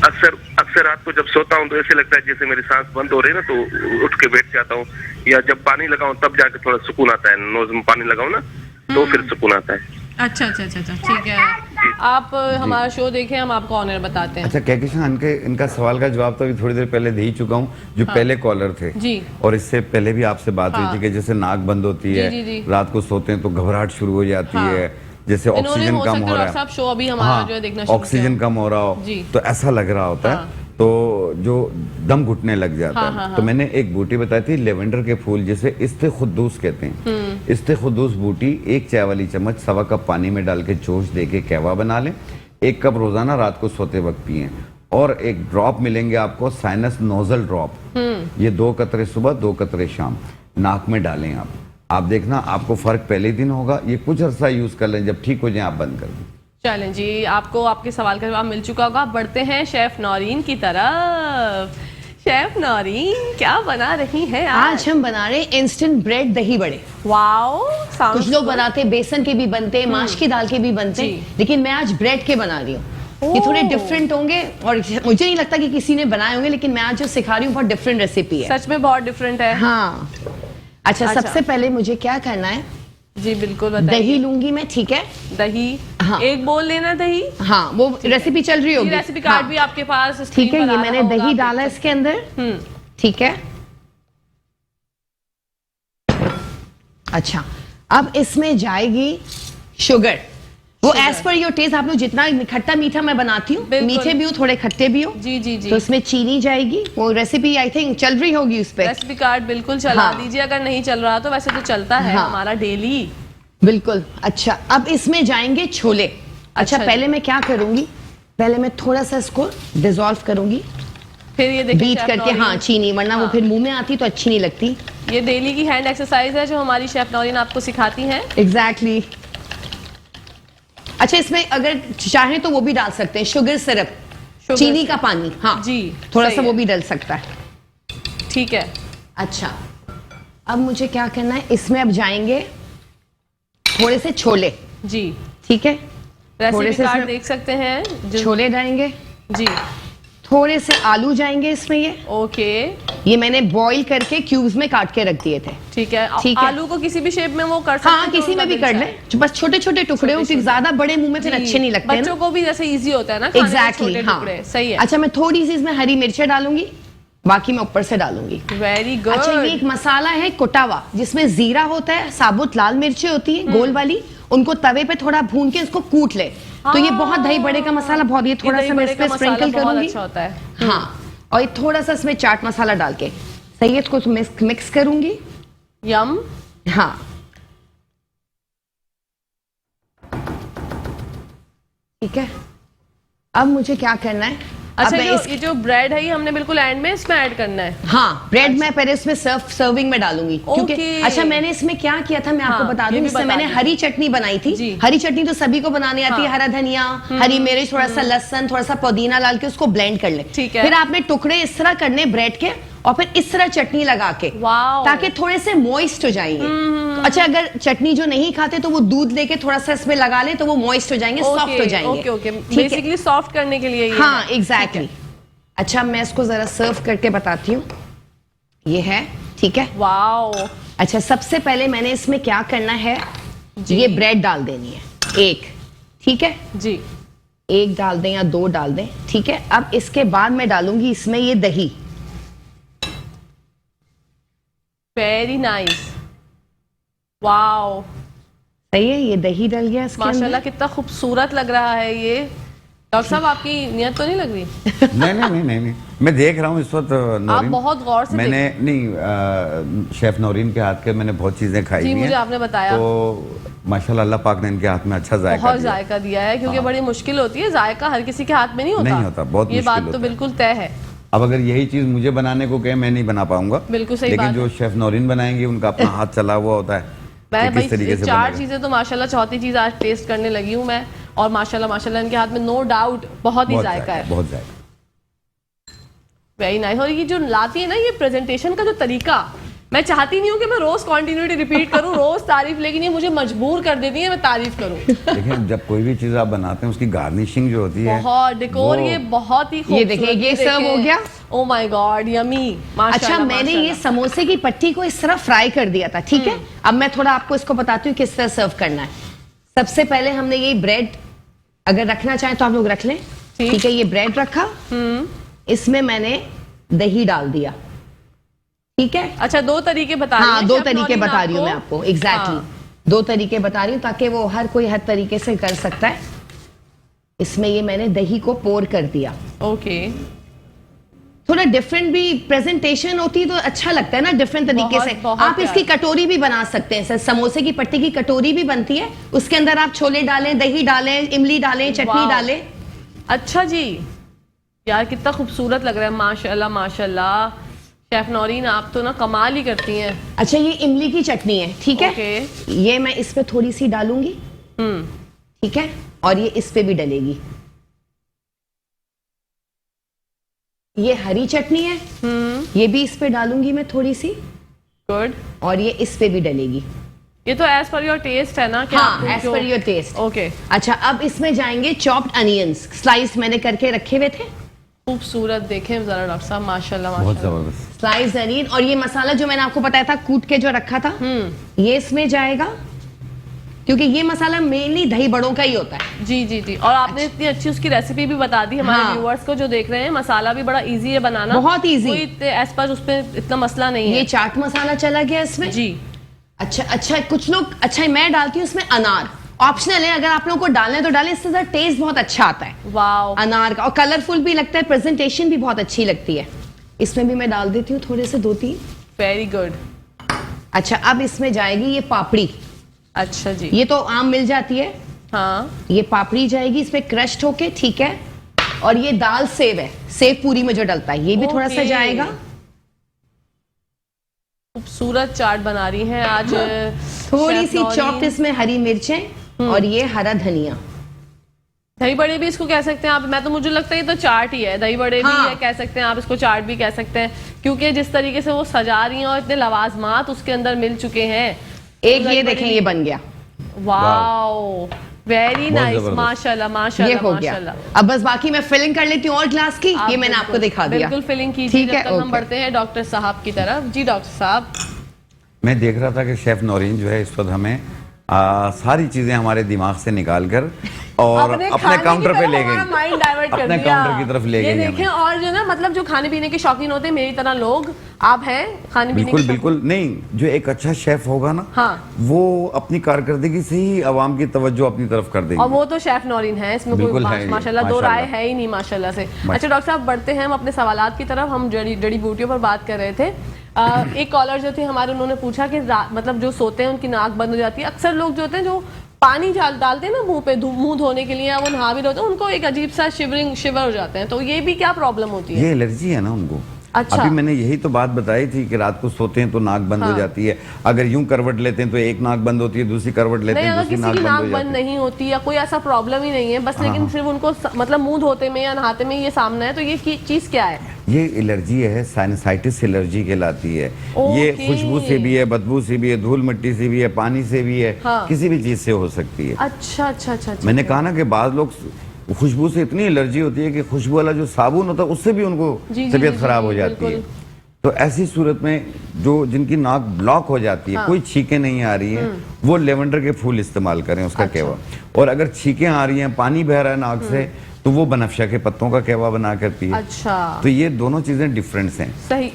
अक्सर रात को जब सोता हूँ तो ऐसे लगता है जैसे मेरी सांस बंद हो रही है ना, तो उठ के बैठ जाता हूँ, या जब पानी लगाऊं तब जाके थोड़ा सुकून आता है। नोज में पानी लगाऊं ना तो फिर सुकून आता है। अच्छा अच्छा अच्छा अच्छा, ठीक है। आप हमारा शो देखें, हम आपको ऑनर बताते हैं। अच्छा कहकशां, इनका सवाल का जवाब तो अभी थोड़ी देर पहले दे ही चुका हूँ, जो पहले कॉलर थे जी। और इससे पहले भी आपसे बात हुई थी कि जैसे नाक बंद होती है, जी, जी। रात को सोते हैं तो घबराहट शुरू हो जाती है, जैसे इन्होंने ऑक्सीजन हो कम सकता हो है रहा डॉक्टर है, साहब शो अभी हमारा जो है देखना शुरू ऑक्सीजन किया। कम हो रहा हो जी। तो ऐसा लग रहा होता है, तो जो दम घुटने लग जाता है। तो मैंने एक बूटी बताई थी लेवेंडर के फूल, जिसे इस्ते-खुद्दूस कहते हैं। इस्ते-खुद्दूस बूटी 1 चाय वाली चम्मच 1.25 कप पानी में डाल के जोश दे के कहवा बना लें, 1 कप रोजाना रात को सोते वक्त पिएं। और एक ड्रॉप मिलेंगे आपको साइनस नोजल ड्रॉप, ये 2 कतरे सुबह 2 कतरे शाम नाक में डालें आप देखना आपको फर्क पहले दिन होगा। ये कुछ अर्सा यूज कर लें, जब ठीक हो जाए आप बंद कर दें। चलें जी, आपको आपके सवाल का जवाब मिल चुका होगा। बढ़ते हैं शेफ नौरीन की तरफ। शेफ नौरीन, क्या बना रही हैं आज हम बना रहे हैं इंस्टेंट ब्रेड दही बड़े। वाओ, कुछ लोग बनाते हैं बेसन के भी बनते हैं, माश की दाल के भी बनते हैं, लेकिन मैं आज ब्रेड के बना रही हूँ। ये थोड़े डिफरेंट होंगे और मुझे नहीं लगता कि किसी ने बनाए होंगे, लेकिन मैं आज जो सिखा रही हूँ बहुत डिफरेंट रेसिपी है। सच में बहुत डिफरेंट है। हाँ। अच्छा, सबसे पहले मुझे क्या करना है? जी बिल्कुल बताइए। दही लूंगी मैं, ठीक है? दही, हाँ। 1 बोल लेना दही। हाँ, वो रेसिपी चल रही होगी। रेसिपी कार्ड भी आपके पास ठीक है। ये मैंने दही डाला इसके अंदर, ठीक है। अच्छा, अब इसमें जाएगी शुगर, वो एज पर योर टेस्ट। आप लोग जितना खट्टा मीठा मैं बनाती हूँ, मीठे भी हो थोड़े खट्टे भी हो, जी जी जी, तो इसमें चीनी जाएगी। वो रेसिपी आई थिंक चल रही होगी उस पे। रेसिपी कार्ड बिल्कुल चला दीजिए, अगर नहीं चल रहा तो वैसे तो चलता है हमारा डेली। बिल्कुल। अच्छा, अब इसमें जाएंगे छोले। अच्छा, पहले मैं क्या करूंगी, पहले मैं थोड़ा सा इसको डिसॉल्व करूंगी, फिर ये देखिए बीट करके, हाँ चीनी, वरना वो फिर मुंह में आती तो अच्छी नहीं लगती। ये डेली की हैंड एक्सरसाइज है जो हमारी शेफ नौरीन आपको सिखाती हैं। एग्जैक्टली। अच्छा, इसमें अगर चाहें तो वो भी डाल सकते हैं, शुगर सिरप, चीनी का पानी। हाँ जी, थोड़ा सा वो भी डल सकता है। ठीक है। अच्छा, अब मुझे क्या करना है, इसमें अब जाएंगे थोड़े से छोले। जी ठीक है, रेसिपी कार्ड देख सकते हैं। छोले डालेंगे जी, थोड़े से आलू जाएंगे इसमें। ये ओके, ये मैंने बॉईल करके क्यूब्स में काट के रख दिए थे। ठीक है। ठीक है। आलू को किसी भी शेप में वो कर सकते हैं। हाँ, किसी में भी कर ले, बस छोटे छोटे टुकड़े हो, क्योंकि ज्यादा बड़े मुंह में फिर अच्छे नहीं लगते। बच्चों को भी जैसे इजी होता है ना खाने में, एग्जैक्टली। छोटे हाँ, टुकड़े। सही है। अच्छा, मैं थोड़ी सी इसमें हरी मिर्चें डालूंगी, बाकी मैं ऊपर से डालूंगी। Very good. अच्छा, ये एक मसाला है कुटावा, जिसमें जीरा होता है, साबुत लाल मिर्चें होती है गोल वाली, उनको तवे पे थोड़ा भून के इसको कूट ले। तो ये बहुत दही बड़े का मसाला, बहुत, ये थोड़ा सा मैं इसमें स्प्रिंकल करूंगी। अच्छा होता है। हाँ, और ये थोड़ा सा इसमें चाट मसाला डाल के सही है, इसको मिक्स करूंगी। यम। हाँ, ठीक है। अब मुझे क्या करना है, अच्छा, ये जो ब्रेड है ये हमने बिल्कुल एंड में इसमें ऐड करना है। हाँ, ब्रेड मैं पहले इसमें सर्विंग में डालूंगी, क्योंकि अच्छा मैंने इसमें क्या किया था मैं आपको बता दूं। इसमें मैंने हरी चटनी बनाई थी। हरी चटनी तो सभी को बनाने आती है, हरा धनिया, हरी मिर्च, थोड़ा सा लहसुन, थोड़ा सा पुदीना डाल के उसको ब्लेंड कर ले। ठीक है। फिर आपने टुकड़े इस तरह करने ब्रेड के, और फिर इस तरह चटनी लगा के, ताकि थोड़े से मॉइस्ट हो जाएंगे। अच्छा, अगर चटनी जो नहीं खाते तो वो दूध लेके थोड़ा सा इसमें लगा ले तो वो मॉइस्ट हो जाएंगे, सॉफ्ट हो जाएंगे। ओके ओके, बेसिकली सॉफ्ट करने के लिए ये हाँ एग्जैक्टली। अच्छा, मैं इसको जरा सर्व करके बताती हूँ। ये है, ठीक है। वाओ। अच्छा, सबसे पहले मैंने इसमें क्या करना है, ये ब्रेड डाल देनी है एक, ठीक है जी। एक डाल दें या दो डाल दें, ठीक है। अब इसके बाद मैं डालूंगी इसमें ये दही। वेरी नाइस, वाओ, सही है, ये दही डल गया इसके माशाल्लाह अंदर। कितना खूबसूरत लग रहा है ये। डॉक्टर साहब आपकी नियत तो नहीं लग रही? नहीं, मैं देख रहा हूँ इस वक्त आप बहुत गौर से मैंने नहीं शेफ नौरीन के हाथ के मैंने बहुत चीजें खाई जी, हुई मुझे हैं। आपने बताया। तो माशाल्लाह अल्लाह पाक ने इनके हाथ में अच्छा जायका बहुत दिया। जायका दिया है, क्योंकि बड़ी मुश्किल होती है, जायका हर किसी के हाथ में नहीं होता। नहीं होता, बहुत ये मुश्किल बात तो होता है। बिल्कुल तय है। अब अगर यही चीज मुझे बनाने को कहे, मैं नहीं बना पाऊंगा। बिल्कुल सही लेकिन बात जो शेफ नौरीन बनाएंगे उनका अपना हाथ चला हुआ होता है मैं कि किस तरीके भाई से चार बनेगा। चीजें तो माशाल्लाह, चौथी चीज आज टेस्ट करने लगी हूँ मैं, और माशाल्लाह माशाल्लाह इनके हाथ में नो डाउट बहुत ही जायका है। बहुत जायका। Very nice. और ये जो लाती है ना, ये प्रेजेंटेशन का जो तरीका, मैं चाहती नहीं हूँ कि मैं रोज कॉन्टिन्यूटी रिपीट करूँ, रोज तारीफ, लेकिन ये मुझे मजबूर कर देती है मैं तारीफ करूँ। देखिए, जब कोई भी चीज आप बनाते हैं उसकी गार्निशिंग जो होती है, बहुत डेकोर, ये बहुत ही ये देखिए, ये सर्व हो गया। Oh my God, yummy. अच्छा, मैंने ये समोसे की पट्टी को इस तरह फ्राई कर दिया था, ठीक है। अब मैं थोड़ा आपको इसको बताती हूँ किस तरह सर्व करना है। सबसे पहले हमने ये ब्रेड, अगर रखना चाहें तो आप लोग रख लें, ठीक है। ये ब्रेड रखा, इसमें मैंने दही डाल दिया, ठीक है। अच्छा, दो तरीके बता रही हैं? हाँ, दो शेफ तरीके नौरीन बता रही हूँ मैं आपको, एग्जैक्टली। दो तरीके बता रही हूँ ताकि वो हर कोई हर तरीके से कर सकता है। इसमें ये मैंने दही को पोर कर दिया। ओके, थोड़ा डिफरेंट भी प्रेजेंटेशन होती तो अच्छा लगता है ना, डिफरेंट तरीके से। बहुत आप इसकी कटोरी भी बना सकते हैं सर, समोसे की पट्टी की कटोरी भी बनती है, उसके अंदर आप छोले डालें, दही डालें, इमली डालें, चटनी वाह। डालें। अच्छा जी, यार कितना खूबसूरत लग रहा है, माशाल्लाह माशाल्लाह। शेफ नौरीन, आप तो ना कमाल ही करती हैं। अच्छा, ये इमली की चटनी है, ठीक है। ओके। ये मैं इस पे थोड़ी सी डालूंगी, ठीक है, और ये इस पे भी डलेगी। ये हरी चटनी है, ये भी इस पे डालूंगी मैं थोड़ी सी, गुड। और ये इस पे भी डलेगी। ये तो एज पर योर टेस्ट है ना? कि हाँ, आपको एज जो- पर योर टेस्ट। ओके, अच्छा, अब इसमें जाएंगे चॉप्ड अनियंस, स्लाइस मैंने करके रखे हुए थे, खूबसूरत। देखें जरा डॉक्टर साहब, माशाल्लाह बहुत माशाल्लाह। जबरदस्त। Slice onion. और ये मसाला जो मैंने आपको बताया था कूट के जो रखा था, ये इसमें जाएगा, क्योंकि ये मसाला मेनली दही बड़ों का ही होता है। जी जी जी। और आपने इतनी अच्छी उसकी रेसिपी भी बता दी हमारे हाँ। व्यूअर्स को जो देख रहे हैं। मसाला भी बड़ा इजी है बनाना, बहुत easy। कोई एज पर उस पे इतना मसला नहीं ये है। चाट मसाला चला गया इसमें जी, अच्छा, कुछ लोग, अच्छा मैं डालती हूँ इसमें अनार, ऑप्शनल है, अगर आप लोगों को डालना है तो डालें, इससे टेस्ट बहुत अच्छा आता है वाओ। अनार का, और कलरफुल भी लगता है, प्रेजेंटेशन भी बहुत अच्छी लगती है। इसमें भी मैं डाल देती हूँ थोड़े से 2-3। Very good. अच्छा, अब इसमें जाएगी ये पापड़ी। अच्छा जी। ये तो आम मिल जाती है, हाँ, ये पापड़ी जाएगी इसमें क्रश्ड होके, ठीक है। और ये दाल सेव है, सेव पूरी में जो डलता है, ये भी थोड़ा सा ओके। जाएगा। खूबसूरत चाट बना रही हैं आज थोड़ी शेफ सी नौरीन। चॉप्ड इसमें हरी मिर्चें और ये हरा धनिया। दही बड़े भी इसको कह सकते हैं आप? मैं तो, मुझे लगता है ये तो चाट ही है, दही बड़े भी हाँ। है कह सकते हैं आप, इसको चाट भी कह सकते हैं, क्योंकि जिस तरीके से वो सजा रही हैं और इतने लवाजमात उसके अंदर मिल चुके हैं। एक दही ये बड़े देखें, भी- ये बन गया, वाओ, वेरी बहुत नाइस, जबरदस्त। माशाल्लाह ये माशाल्लाह हो गया। माशाल्लाह। अब बस बाकी मैं फिलिंग कर लेती हूँ और ग्लास की, आप ये मैंने आपको दिखा दिया। बिल्कुल फिलिंग कीजिए। ठीक है, जब तक हम ओके। बढ़ते हैं डॉक्टर साहब की तरफ। जी डॉक्टर साहब। मैं देख रहा था कि शेफ नौरीन जो है इस वक्त हमें सारी चीजें हमारे दिमाग से निकाल कर और अपने काउंटर पे ले गई, माइंड डाइवर्ट कर अपने दिया। काउंटर की तरफ ले ये गई देखें, हमें। और जो ना, मतलब जो खाने पीने के शौकीन होते हैं मेरी तरह लोग, आप हैं खाने पीने बिल्कुल के बिल्कुल नहीं, जो एक अच्छा शेफ होगा ना, हाँ। वो अपनी कारकर्दगी से ही अवाम की तवज्जो अपनी तरफ कर देंगे। और वो तो शेफ नौरीन है, इसमें कोई बिल्कुल है ही, माशाल्लाह दो माशाल्लाह। राय है ही नहीं माशाल्लाह से। अच्छा डॉक्टर साहब, बढ़ते हैं हम अपने सवालात की तरफ। हम जड़ी बूटियों पर बात कर रहे थे। एक कॉलर जो थे हमारे, उन्होंने पूछा कि मतलब जो सोते हैं उनकी नाक बंद हो जाती है। अक्सर लोग जो होते हैं जो पानी डालते हैं ना मुंह पे, मुंह धोने के लिए, या वो नहा भी रहे होते हैं, उनको एक अजीब सा शिवर हो जाते हैं, तो ये भी क्या प्रॉब्लम होती है? ये एलर्जी है ना उनको। अच्छा। अभी मैंने यही तो बात बताई थी कि रात को सोते हैं तो नाक बंद हो जाती है, अगर यूं करवट लेते हैं तो एक नाक बंद होती है, दूसरी करवट लेते नहीं, हैं अगर दूसरी किसी नाक की बंद नाक हो बंद जाती है। नहीं होती या कोई ऐसा प्रॉब्लम ही नहीं है, बस लेकिन सिर्फ उनको मतलब मुंह धोते में या नहाते में ये सामना है, तो ये चीज क्या है? ये एलर्जी है, साइनसाइटिस एलर्जी कहलाती है। ये खुशबू से भी है, बदबू से भी है, धूल मिट्टी से भी है, पानी से भी है, किसी भी चीज से हो सकती है। अच्छा अच्छा अच्छा, मैंने कहा ना कि बाद लोग खुशबू से इतनी एलर्जी होती है कि खुशबू वाला जो साबुन होता है उससे भी उनको तबीयत खराब हो जाती है। तो ऐसी सूरत में जो जिनकी नाक ब्लॉक हो जाती है, कोई छींकें नहीं आ रही हैं, वो लेवेंडर के फूल इस्तेमाल करें, उसका कहवा। और अगर छींकें आ रही हैं, पानी बह रहा है नाक से, तो वो बनफशा के पत्तों का कहवा बना कर पिए। अच्छा, तो ये दोनों चीजें डिफरेंस हैं। सही।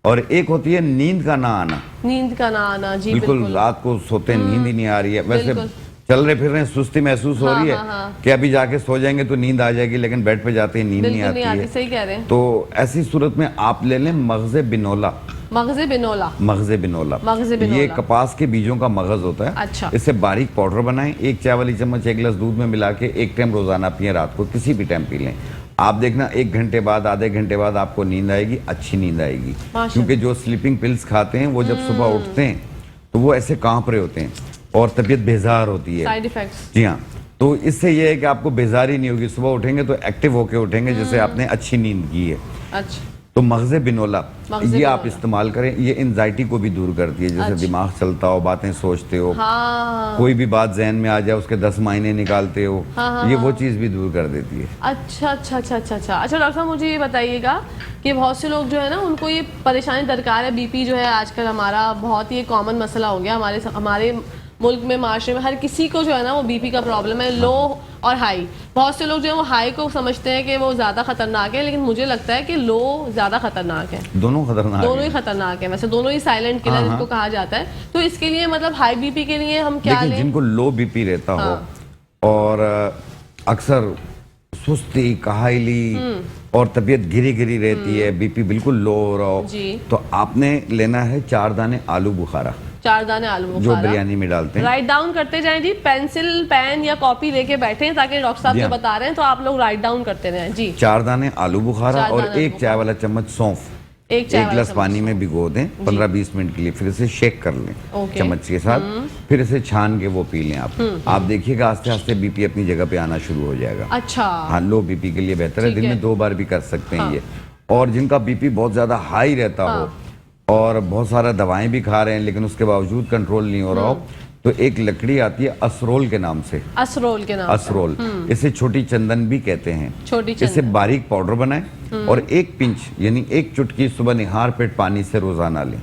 और एक होती है नींद का ना आना। नींद का ना आना, जी बिल्कुल रात को सोते नींद ही नहीं आ रही है, वैसे चल रहे फिर रहे सुस्ती महसूस हो रही है कि अभी जाके सो जाएंगे तो नींद आ जाएगी, लेकिन बेड पे जाते ही नींद नहीं आती है। सही कह रहे हैं। तो ऐसी सूरत में आप ले लें मगज़े बिनोला। मगज़े बिनोला, मगज़े बिनोला, ये कपास के बीजों का मगज होता है। अच्छा। इससे बारीक पाउडर बनाएं, 1 चाय वाली चम्मच 1 गिलास दूध में मिला के 1 टाइम रोजाना पिए, रात को किसी भी टाइम पी लें। आप देखना 1 घंटे बाद, आधे घंटे बाद आपको नींद आएगी, अच्छी नींद आएगी। क्योंकि जो स्लीपिंग पिल्स खाते हैं वो जब सुबह उठते हैं तो वो ऐसे कांप रहे होते हैं और तबीयत बेजार होती है। Side effects. जी हाँ, तो इससे ये है कि आपको बेजारी नहीं होगी, सुबह उठेंगे तो एक्टिव होके उठेंगे जैसे आपने अच्छी नींद की है। अच्छा, तो मगज़े बिनोला ये आप इस्तेमाल करें, ये एंजाइटी को भी दूर करती है। जैसे दिमाग चलता हो, बातें सोचते हो, कोई भी बात जहन में आ जाए उसके 10 मायने निकालते हो, ये वो चीज़ भी दूर कर देती है। अच्छा अच्छा अच्छा अच्छा अच्छा। अच्छा डॉक्टर साहब, मुझे ये बताइएगा कि बहुत से लोग जो है ना, उनको ये परेशानी दरकार है। बीपी जो है आजकल हमारा बहुत ही कॉमन मसला हो गया हमारे मुल्क में, माशरे में, हर किसी को जो है ना वो बीपी का प्रॉब्लम है, लो और हाई। बहुत से लोग जो है वो हाई को समझते हैं कि वो ज़्यादा खतरनाक है, लेकिन मुझे लगता है कि लो ज़्यादा खतरनाक है। दोनों खतरनाक, दोनों ही खतरनाक है, वैसे दोनों ही साइलेंट किलर इसको कहा जाता है। तो इसके लिए मतलब हाई बीपी के लिए हम क्या लें? जिनको लो बीपी रहता हो और अक्सर सुस्ती, काहली और तबीयत गिरी गिरी रहती है, बीपी बिल्कुल लो हो रहा हो, तो आपने लेना है 4 दाने आलू बुखारा। 4 दाने आलू बुखारा जो बिरयानी में डालते हैं। राइट डाउन करते जाएं जी, पेंसिल पेन या कॉपी लेके बैठे ताकि डॉक्टर साहब जो बता रहे हैं तो आप लोग राइट डाउन करते रहें जी। 4 दाने आलू बुखारा और 1 चाय वाला चम्मच सौंफ 1 गिलास पानी में भिगो दें 15-20 मिनट के लिए, फिर इसे शेक कर लें चम्मच के साथ, फिर इसे छान के वो पी लें। आप देखिएगा आस्ते आस्ते बीपी अपनी जगह पे आना शुरू हो जाएगा। अच्छा, हाँ, लो बीपी के लिए बेहतर है, दिन में 2 बार भी कर सकते हैं ये। और जिनका बीपी बहुत ज्यादा हाई रहता हो और बहुत सारा दवाएं भी खा रहे हैं लेकिन उसके बावजूद कंट्रोल नहीं हो रहा हो, तो एक लकड़ी आती है असरोल के नाम से। असरोल के नाम, असरोल, इसे छोटी चंदन भी कहते हैं। छोटी चंदन। इसे बारीक पाउडर बनाएं और 1 पिंच यानी 1 चुटकी सुबह निहार पेट पानी से रोजाना लें।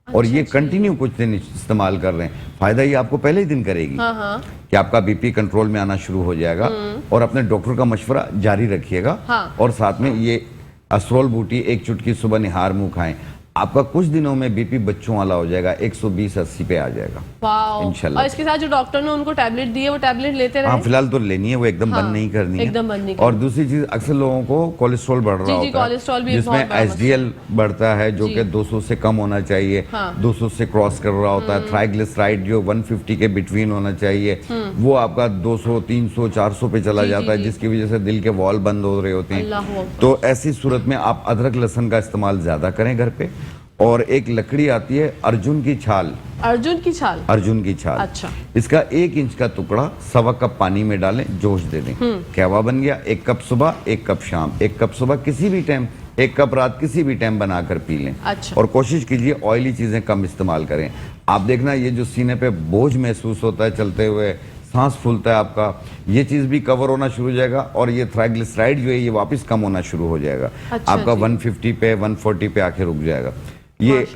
और ये कंटिन्यू कुछ दिन इस्तेमाल कर रहे हैं, फायदा ये आपको पहले ही दिन करेगी कि आपका बीपी कंट्रोल में आना शुरू हो जाएगा। और अपने डॉक्टर का मशवरा जारी रखिएगा। और साथ में ये असरोल बूटी 1 चुटकी सुबह निहार मुंह खाएं, आपका कुछ दिनों में बीपी बच्चों वाला हो जाएगा, 120-80 पे आ जाएगा इंशाल्लाह। और इसके साथ जो डॉक्टर ने उनको टैबलेट दी है वो टैबलेट लेते रहे? हाँ, फिलहाल तो लेनी है, वो एकदम बंद नहीं करनी है, एकदम बंद नहीं। और दूसरी चीज, अक्सर लोगों को कोलेस्ट्रॉल बढ़ रहा होता है, जिसमें एचडीएल बढ़ता है जो कि 200 से कम होना चाहिए, 200 से क्रॉस कर रहा होता है। ट्राइग्लिसराइड जो 150 के बिटवीन होना चाहिए, वो आपका 200, 300, 400 पे चला जाता है, जिसकी वजह से दिल के वॉल बंद हो रहे होते हैं। तो ऐसी सूरत में आप अदरक लहसुन का इस्तेमाल ज्यादा करें घर पे। और एक लकड़ी आती है अर्जुन की छाल। अर्जुन की छाल? अर्जुन की छाल। अच्छा। इसका 1 इंच का टुकड़ा 1.25 कप पानी में डालें, जोश दे दें, कहवा बन गया। 1 कप सुबह, 1 कप शाम, 1 कप सुबह किसी भी टाइम, 1 कप रात किसी भी टाइम बनाकर पी लें। अच्छा। और कोशिश कीजिए ऑयली चीजें कम इस्तेमाल करें। आप देखना ये जो सीने पे बोझ महसूस होता है चलते हुए, सांस फूलता है आपका, ये चीज भी कवर होना शुरू हो जाएगा। और ये ट्राइग्लिसराइड जो है ये वापस कम होना शुरू हो जाएगा। आपका 150 पे 140 पे आके रुक जाएगा। ये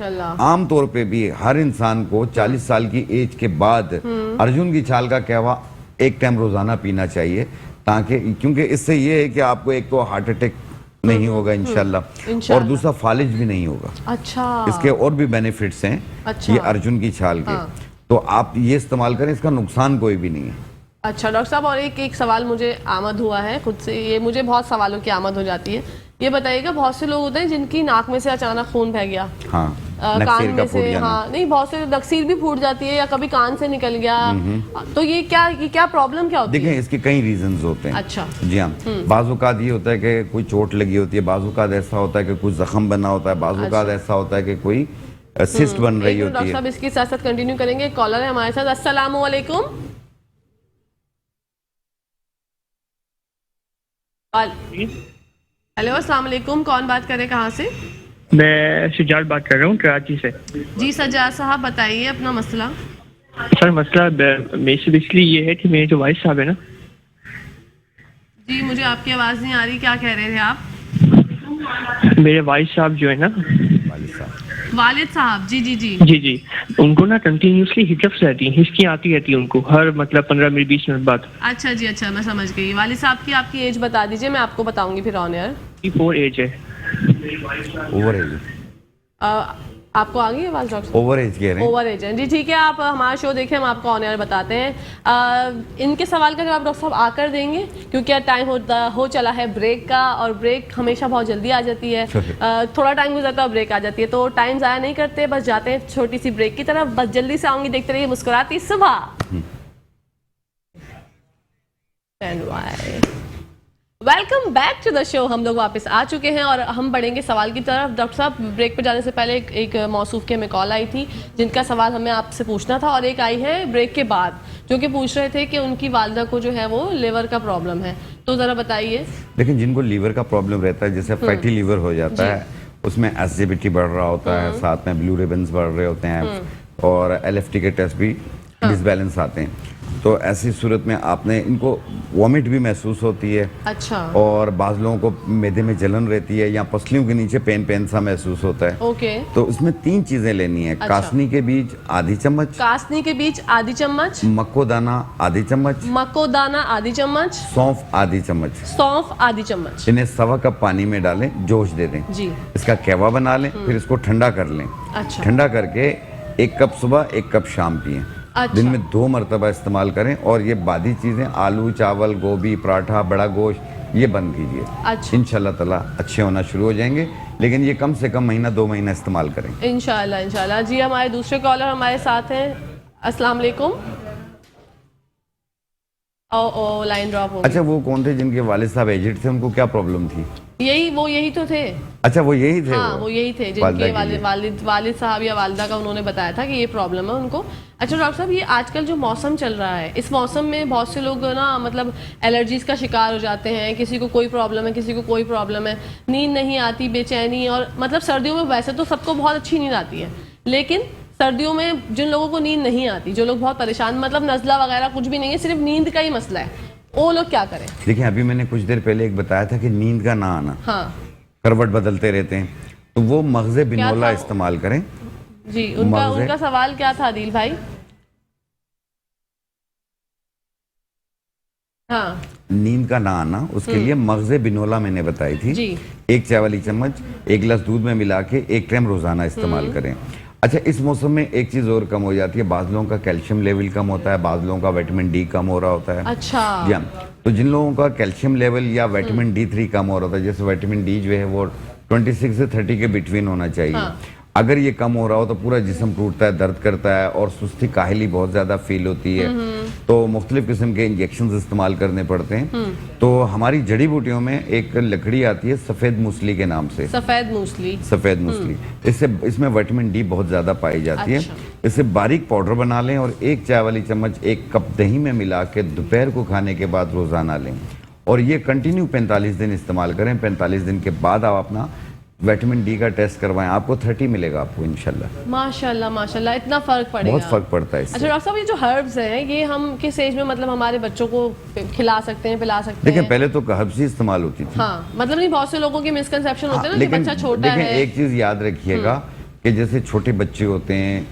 आम तौर पे भी हर इंसान को 40 साल की एज के बाद अर्जुन की छाल का कहवा 1 टाइम रोजाना पीना चाहिए, ताकि क्योंकि इससे ये है कि आपको एक तो हार्ट अटैक नहीं होगा इंशाल्लाह, और दूसरा फालिज भी नहीं होगा। अच्छा। इसके और भी बेनिफिट्स हैं ये अर्जुन की छाल के। तो आप ये इस्तेमाल करें, इसका नुकसान कोई भी नहीं है। अच्छा डॉक्टर साहब, और एक सवाल मुझे आमद हुआ है खुद से, ये मुझे बहुत सवालों की आमद हो जाती है। ये बताइएगा, बहुत से लोग होते हैं जिनकी नाक में से अचानक खून बह गया, कान में से, नहीं बहुत से नक्सीर भी फूट जाती है या कभी कान से निकल गया, तो ये क्या प्रॉब्लम क्या होती है? देखिए, इसके कई रीजंस होते हैं। अच्छा। जी हाँ, बाज़-औक़ात ये होता है कि कोई चोट लगी होती है, बाज़-औक़ात ऐसा होता है कि कोई जख्म बना होता है, बाज़-औक़ात ऐसा होता है कि कोई सिस्ट बन रही होती है। डॉक्टर साहब इसके साथ साथ कंटिन्यू करेंगे, कॉलर है हमारे साथ। अस्सलाम वालेकुम। हेलो, अस्सलाम वालेकुम, कौन बात कर रहे हैं, कहाँ से? मैं शुजात बात कर रहा हूँ कराची से। जी सज्जाद साहब, बताइए अपना मसला। सर मसला बेसिकली ये है कि मेरे जो वाइफ साहब है ना। जी मुझे आपकी आवाज़ नहीं आ रही, क्या कह रहे थे आप? मेरे वाइफ साहब जो है ना, वालिद साहब, जी जी जी जी जी, उनको ना कंटिन्यूसली हिचक्स रहती हैं, हिचकी आती रहती है उनको हर मतलब 15 मिनट 20 मिनट बाद। अच्छा जी, अच्छा, मैं समझ गई। वालिद साहब की आपकी एज बता दीजिए, मैं आपको बताऊंगी फिर ऑन एयर। 4 एज है। ओवर एज, आपको आ गई आवाज़ डॉक्टर? ओवर एज कह रहे हैं। ओवर एज है जी, ठीक है, आप हमारा शो देखें, हम आपको ऑन एयर बताते हैं। इनके सवाल का जवाब डॉक्टर साहब आकर देंगे, क्योंकि टाइम हो चला है ब्रेक का, और ब्रेक हमेशा बहुत जल्दी आ जाती है। थोड़ा टाइम गुजरता है ब्रेक आ जाती है, तो टाइम ज़ाया नहीं करते, बस जाते हैं छोटी सी ब्रेक की तरफ। बस जल्दी से आऊँगी, देखते रहिए मुस्कुराती सुबह। Welcome back to the show. हम लोग वापस आ चुके हैं और हम बढ़ेंगे सवाल की तरफ। डॉक्टर साहब, ब्रेक पे जाने से पहले एक मौसूफ की हमें कॉल आई थी, जिनका सवाल हमें आपसे पूछना था, और एक आई है ब्रेक के बाद जो कि पूछ रहे थे कि उनकी वालदा को जो है वो लिवर का प्रॉब्लम है, तो ज़रा बताइए। लेकिन जिनको लीवर का प्रॉब्लम रहता है, जैसे फैटी लीवर हो जाता है, उसमें एसिडिटी बढ़ रहा होता है, साथ में ब्लू रिबन्स बढ़ रहे होते हैं, और LFT के टेस्ट भी डिसबैलेंस आते हैं, तो ऐसी सूरत में आपने इनको वॉमिट भी महसूस होती है। अच्छा। और बाज़ लोगों को मैदे में जलन रहती है, या पसलियों के नीचे पेन सा महसूस होता है। ओके। तो इसमें 3 चीजें लेनी है। अच्छा। कासनी के बीज आधी चम्मच, कासनी के बीज आधी चम्मच, मक्को दाना आधी चम्मच, मको दाना आधी चम्मच, सौंफ आधी चम्मच, सौंफ आधी चम्मच। इन्हें 1.25 कप पानी में डालें, जोश दे दें जी। इसका कहवा बना लें, फिर इसको ठंडा कर लें। अच्छा। ठंडा करके 1 कप सुबह 1 कप शाम पिएं। अच्छा। दिन में 2 मरतबा इस्तेमाल करें, और ये बादी चीजें आलू चावल गोभी पराठा बड़ा गोश्त ये बंद कीजिए। अच्छा। इंशाल्लाह ताला अच्छे होना शुरू हो जाएंगे, लेकिन ये कम से कम महीना 2 महीना इस्तेमाल करें। इंशाल्लाह इंशाल्लाह। जी हमारे दूसरे कॉलर हमारे साथ हैं। अस्सलाम वालेकुम। ओ लाइन ड्रॉप हो गई। अच्छा, वो कौन थे जिनके वालिद साहब एजेड थे, उनको क्या प्रॉब्लम थी? यही तो थे। अच्छा, वो यही थे। हाँ, वो यही थे जिनके वालिद साहब या वालिदा का उन्होंने बताया था कि ये प्रॉब्लम है उनको। अच्छा डॉक्टर साहब, ये आजकल जो मौसम चल रहा है, इस मौसम में बहुत से लोग ना मतलब एलर्जीज का शिकार हो जाते हैं, किसी को कोई प्रॉब्लम है, किसी को कोई प्रॉब्लम है, नींद नहीं आती, बेचैनी, और मतलब सर्दियों में वैसे तो सबको बहुत अच्छी नींद आती है, लेकिन सर्दियों में जिन लोगों को नींद नहीं आती, जो लोग बहुत परेशान, मतलब नज़ला वगैरह कुछ भी नहीं है, सिर्फ नींद का ही मसला है, वो लोग क्या करें? देखिए, अभी मैंने कुछ देर पहले एक बताया था कि नींद का ना आना, हाँ, करवट बदलते रहते हैं, तो वो मगज़े बिनोला इस्तेमाल करें। जी, उनका सवाल क्या था आदिल भाई? हाँ, नींद का ना आना, उसके लिए मगज़े बिनोला मैंने बताई थी जी। 1 चाय वाली चम्मच 1 गिलास दूध में मिला के 1 टाइम रोजाना इस्तेमाल करें। अच्छा, इस मौसम में एक चीज और कम हो जाती है, बाज़ लोगों का कैल्शियम लेवल कम होता है, बाज़ लोगों का विटामिन डी कम हो रहा होता है। अच्छा। जी हाँ, तो जिन लोगों का कैल्शियम लेवल या विटामिन D3 कम हो रहा होता है, जैसे विटामिन डी जो है वो 26 से 30 के बिटवीन होना चाहिए। हाँ। अगर ये कम हो रहा हो तो पूरा जिस्म टूटता है, दर्द करता है, और सुस्ती काहली बहुत ज़्यादा फील होती है, तो मुख्तलिफ किस्म के इंजेक्शन इस्तेमाल करने पड़ते हैं। तो हमारी जड़ी बूटियों में एक लकड़ी आती है सफ़ेद मूसली के नाम से। सफ़ेद मूसली। सफ़ेद मूसली, इसमें विटामिन डी बहुत ज़्यादा पाई जाती अच्छा। है। इससे बारीक पाउडर बना लें और 1 चाय वाली चम्मच 1 कप दही में मिला के दोपहर को खाने के बाद रोज़ाना लें, और ये कंटिन्यू 45 दिन इस्तेमाल करें। 45 दिन के बाद आप अपना विटामिन डी का टेस्ट करवाएं, आपको 30 मिलेगा आपको इंशाल्लाह। माशाल्लाह माशाल्लाह, इतना फर्क पड़ेगा। बहुत फर्क पड़ता है इससे। अच्छा डॉक्टर साहब, ये जो हर्ब्स हैं, ये हम किस एज में मतलब हमारे बच्चों को खिला सकते हैं, पिला सकते हैं? देखिए, पहले तो हर्ब्स ही इस्तेमाल होती थी। हाँ, मतलब नहीं, बहुत से लोगों की मिसकंसेप्शन होते हैं ना कि बच्चा छोटा है। एक चीज याद रखिएगा कि जैसे छोटे बच्चे होते हैं,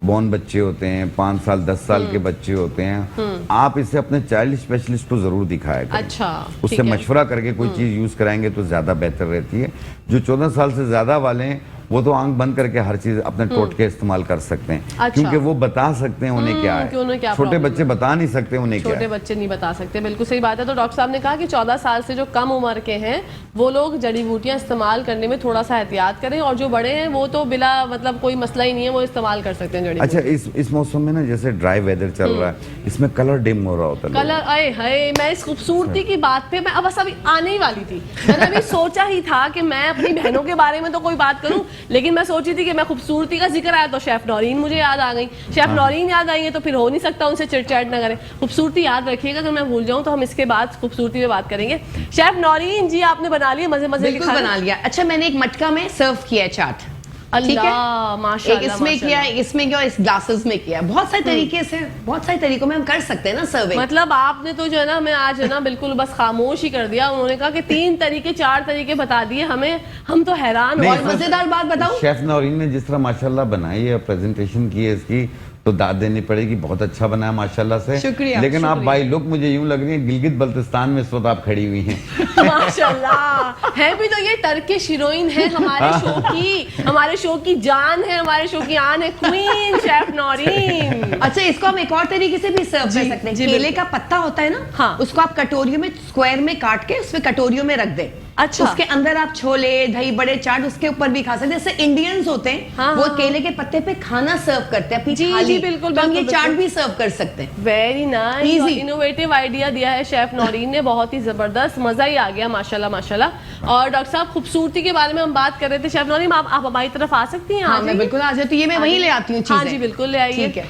बॉर्न बच्चे होते हैं, 5 साल 10 साल के बच्चे होते हैं, आप इसे अपने चाइल्ड स्पेशलिस्ट को जरूर दिखाया करें। अच्छा, उससे मशवरा करके कोई चीज यूज कराएंगे तो ज्यादा बेहतर रहती है। जो 14 साल से ज्यादा वाले हैं वो तो आंख बंद करके हर चीज अपने टोटके इस्तेमाल कर सकते हैं। अच्छा। क्योंकि वो बता सकते हैं उन्हें क्या कि उन्हें क्या है, छोटे प्रॉब्लम बच्चे बता नहीं सकते उन्हें क्या छोटे है। बच्चे नहीं बता सकते, बिल्कुल सही बात है। तो डॉक्टर साहब ने कहा कि 14 साल से जो कम उम्र के हैं वो लोग जड़ी बूटियां इस्तेमाल करने में थोड़ा सा एहतियात करें, और जो बड़े हैं वो तो बिला मतलब कोई मसला ही नहीं है, वो इस्तेमाल कर सकते हैं जड़ी अच्छा, इस मौसम में ना जैसे ड्राई वेदर चल रहा है, इसमें कलर डिम हो रहा होता है। कलर, अरे हाय, मैं इस खूबसूरती की बात पे मैं बस अभी आने ही वाली थी। मैंने अभी सोचा ही था कि मैं अपनी बहनों के बारे में तो कोई बात करूं, लेकिन मैं सोची थी कि मैं खूबसूरती का जिक्र आया तो शेफ नौरीन मुझे याद आ गई। शेफ नौरीन याद आई है तो फिर हो नहीं सकता उनसे चिट-चैट ना करें। खूबसूरती याद रखिएगा, अगर मैं भूल जाऊं तो हम इसके बाद खूबसूरती पे बात करेंगे। शेफ नौरीन जी, आपने बना लिया मजे मजे के बिल्कुल बना लिया। अच्छा, मैंने एक मटका में सर्व किया है चाट। अल्लाह माशाल्लाह, एक इसमें किया, इसमें किया, इस ग्लासेस में किया। बहुत सारे तरीके से, बहुत सारे तरीकों में हम कर सकते हैं ना सर्विंग। मतलब आपने तो जो है ना, मैं आज है ना बिल्कुल बस खामोश ही कर दिया। उन्होंने कहा कि 3 तरीके 4 तरीके बता दिए हमें, हम तो हैरान। और मजेदार बात बताऊं, शेफ नौरीन ने जिस तरह माशाल्लाह बनाई है, प्रेजेंटेशन की है इसकी, तो दाद देनी पड़ेगी, बहुत अच्छा बना है माशाल्लाह से। शुक्रिया। लेकिन आप बाई लुक मुझे यूं लग रही है गिलगित बल्तिस्तान में इस वक्त आप खड़ी हुई हैं। माशाल्लाह, है भी तो ये टर्किश हीरोइन है हमारे शो की, हमारे शो की जान है, हमारे शो की आन है, क्वीन शेफ नौरीन। अच्छा, इसको हम एक और तरीके से भी सर्व कर सकते हैं। केले का पत्ता होता है ना, हाँ, उसको आप कटोरियों में स्क्वायर में काट के उसमें कटोरियों में रख दें। अच्छा, उसके अंदर आप छोले, दही बड़े, चाट उसके ऊपर भी खा सकते हैं। जैसे इंडियंस होते हैं, हाँ, वो हाँ, केले के पत्ते पे खाना सर्व करते हैं। जी जी बिल्कुल, तो हम ये चाट भी सर्व कर सकते हैं। Very nice, Easy। Innovative idea दिया है शेफ नौरीन ने, बहुत ही जबरदस्त, मजा ही आ गया माशाल्लाह माशाल्लाह। और डॉक्टर साहब, खूबसूरती के बारे में हम बात कर रहे थे। शेफ नौरीन, आप हमारी तरफ आ सकती हैं? हाँ, मैं बिल्कुल आ जाती हूँ। ये मैं वहीं ले आती हूँ। हाँ जी बिल्कुल ले आइए। ठीक है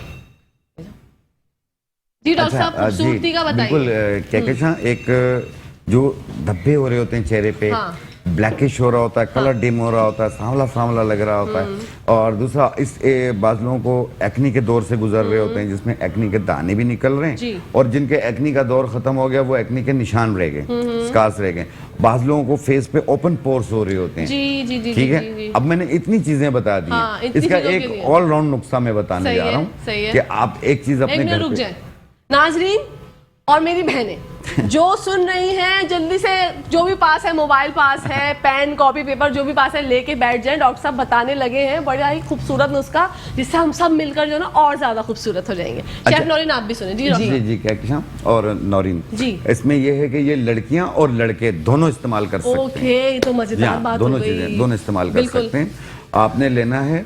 जी डॉक्टर साहब, खूबसूरती का बताइए। बिल्कुल कहकशां, एक जो धब्बे हो रहे होते हैं चेहरे पे, हाँ, ब्लैकिश हो रहा होता है, कलर डिम हो रहा होता है, सांवला सांवला लग रहा होता है, और दूसरा इस बाज लोगों को एक्नी के दौर से गुजर रहे होते हैं, जिसमें एक्नी के दाने भी निकल रहे हैं, और जिनके एक्नी का दौर खत्म हो गया वो एक्नी के निशान रह गए, स्कार्स रह गए। बाज लोगों को फेस पे ओपन पोर्स हो रहे होते हैं। जी जी जी, ठीक है। अब मैंने इतनी चीजें बता दी हाँ, हैं, इसका एक ऑल राउंड नुस्खा मैं बताने जा रहा हूँ कि आप एक चीज अपने घर रुक पे, जाए नाजरीन और मेरी बहनें जो सुन रही हैं, जल्दी से जो भी पास है, मोबाइल पास है, पेन कॉपी पेपर जो भी पास है, लेके बैठ जाएं। डॉक्टर साहब बताने लगे हैं बड़ा ही खूबसूरत नुस्खा, जिससे हम सब मिलकर जो ना और ज्यादा खूबसूरत हो जाएंगे। शेफ नौरीन, आप भी सुने। जी जी जी कहकशां और नौरीन जी, इसमें यह है कि ये लड़कियां और लड़के दोनों इस्तेमाल कर सकते हैं। ओके, तो मजेदार बात हो दोनों गई। चीजें दोनों इस्तेमाल कर सकते हैं। आपने लेना है,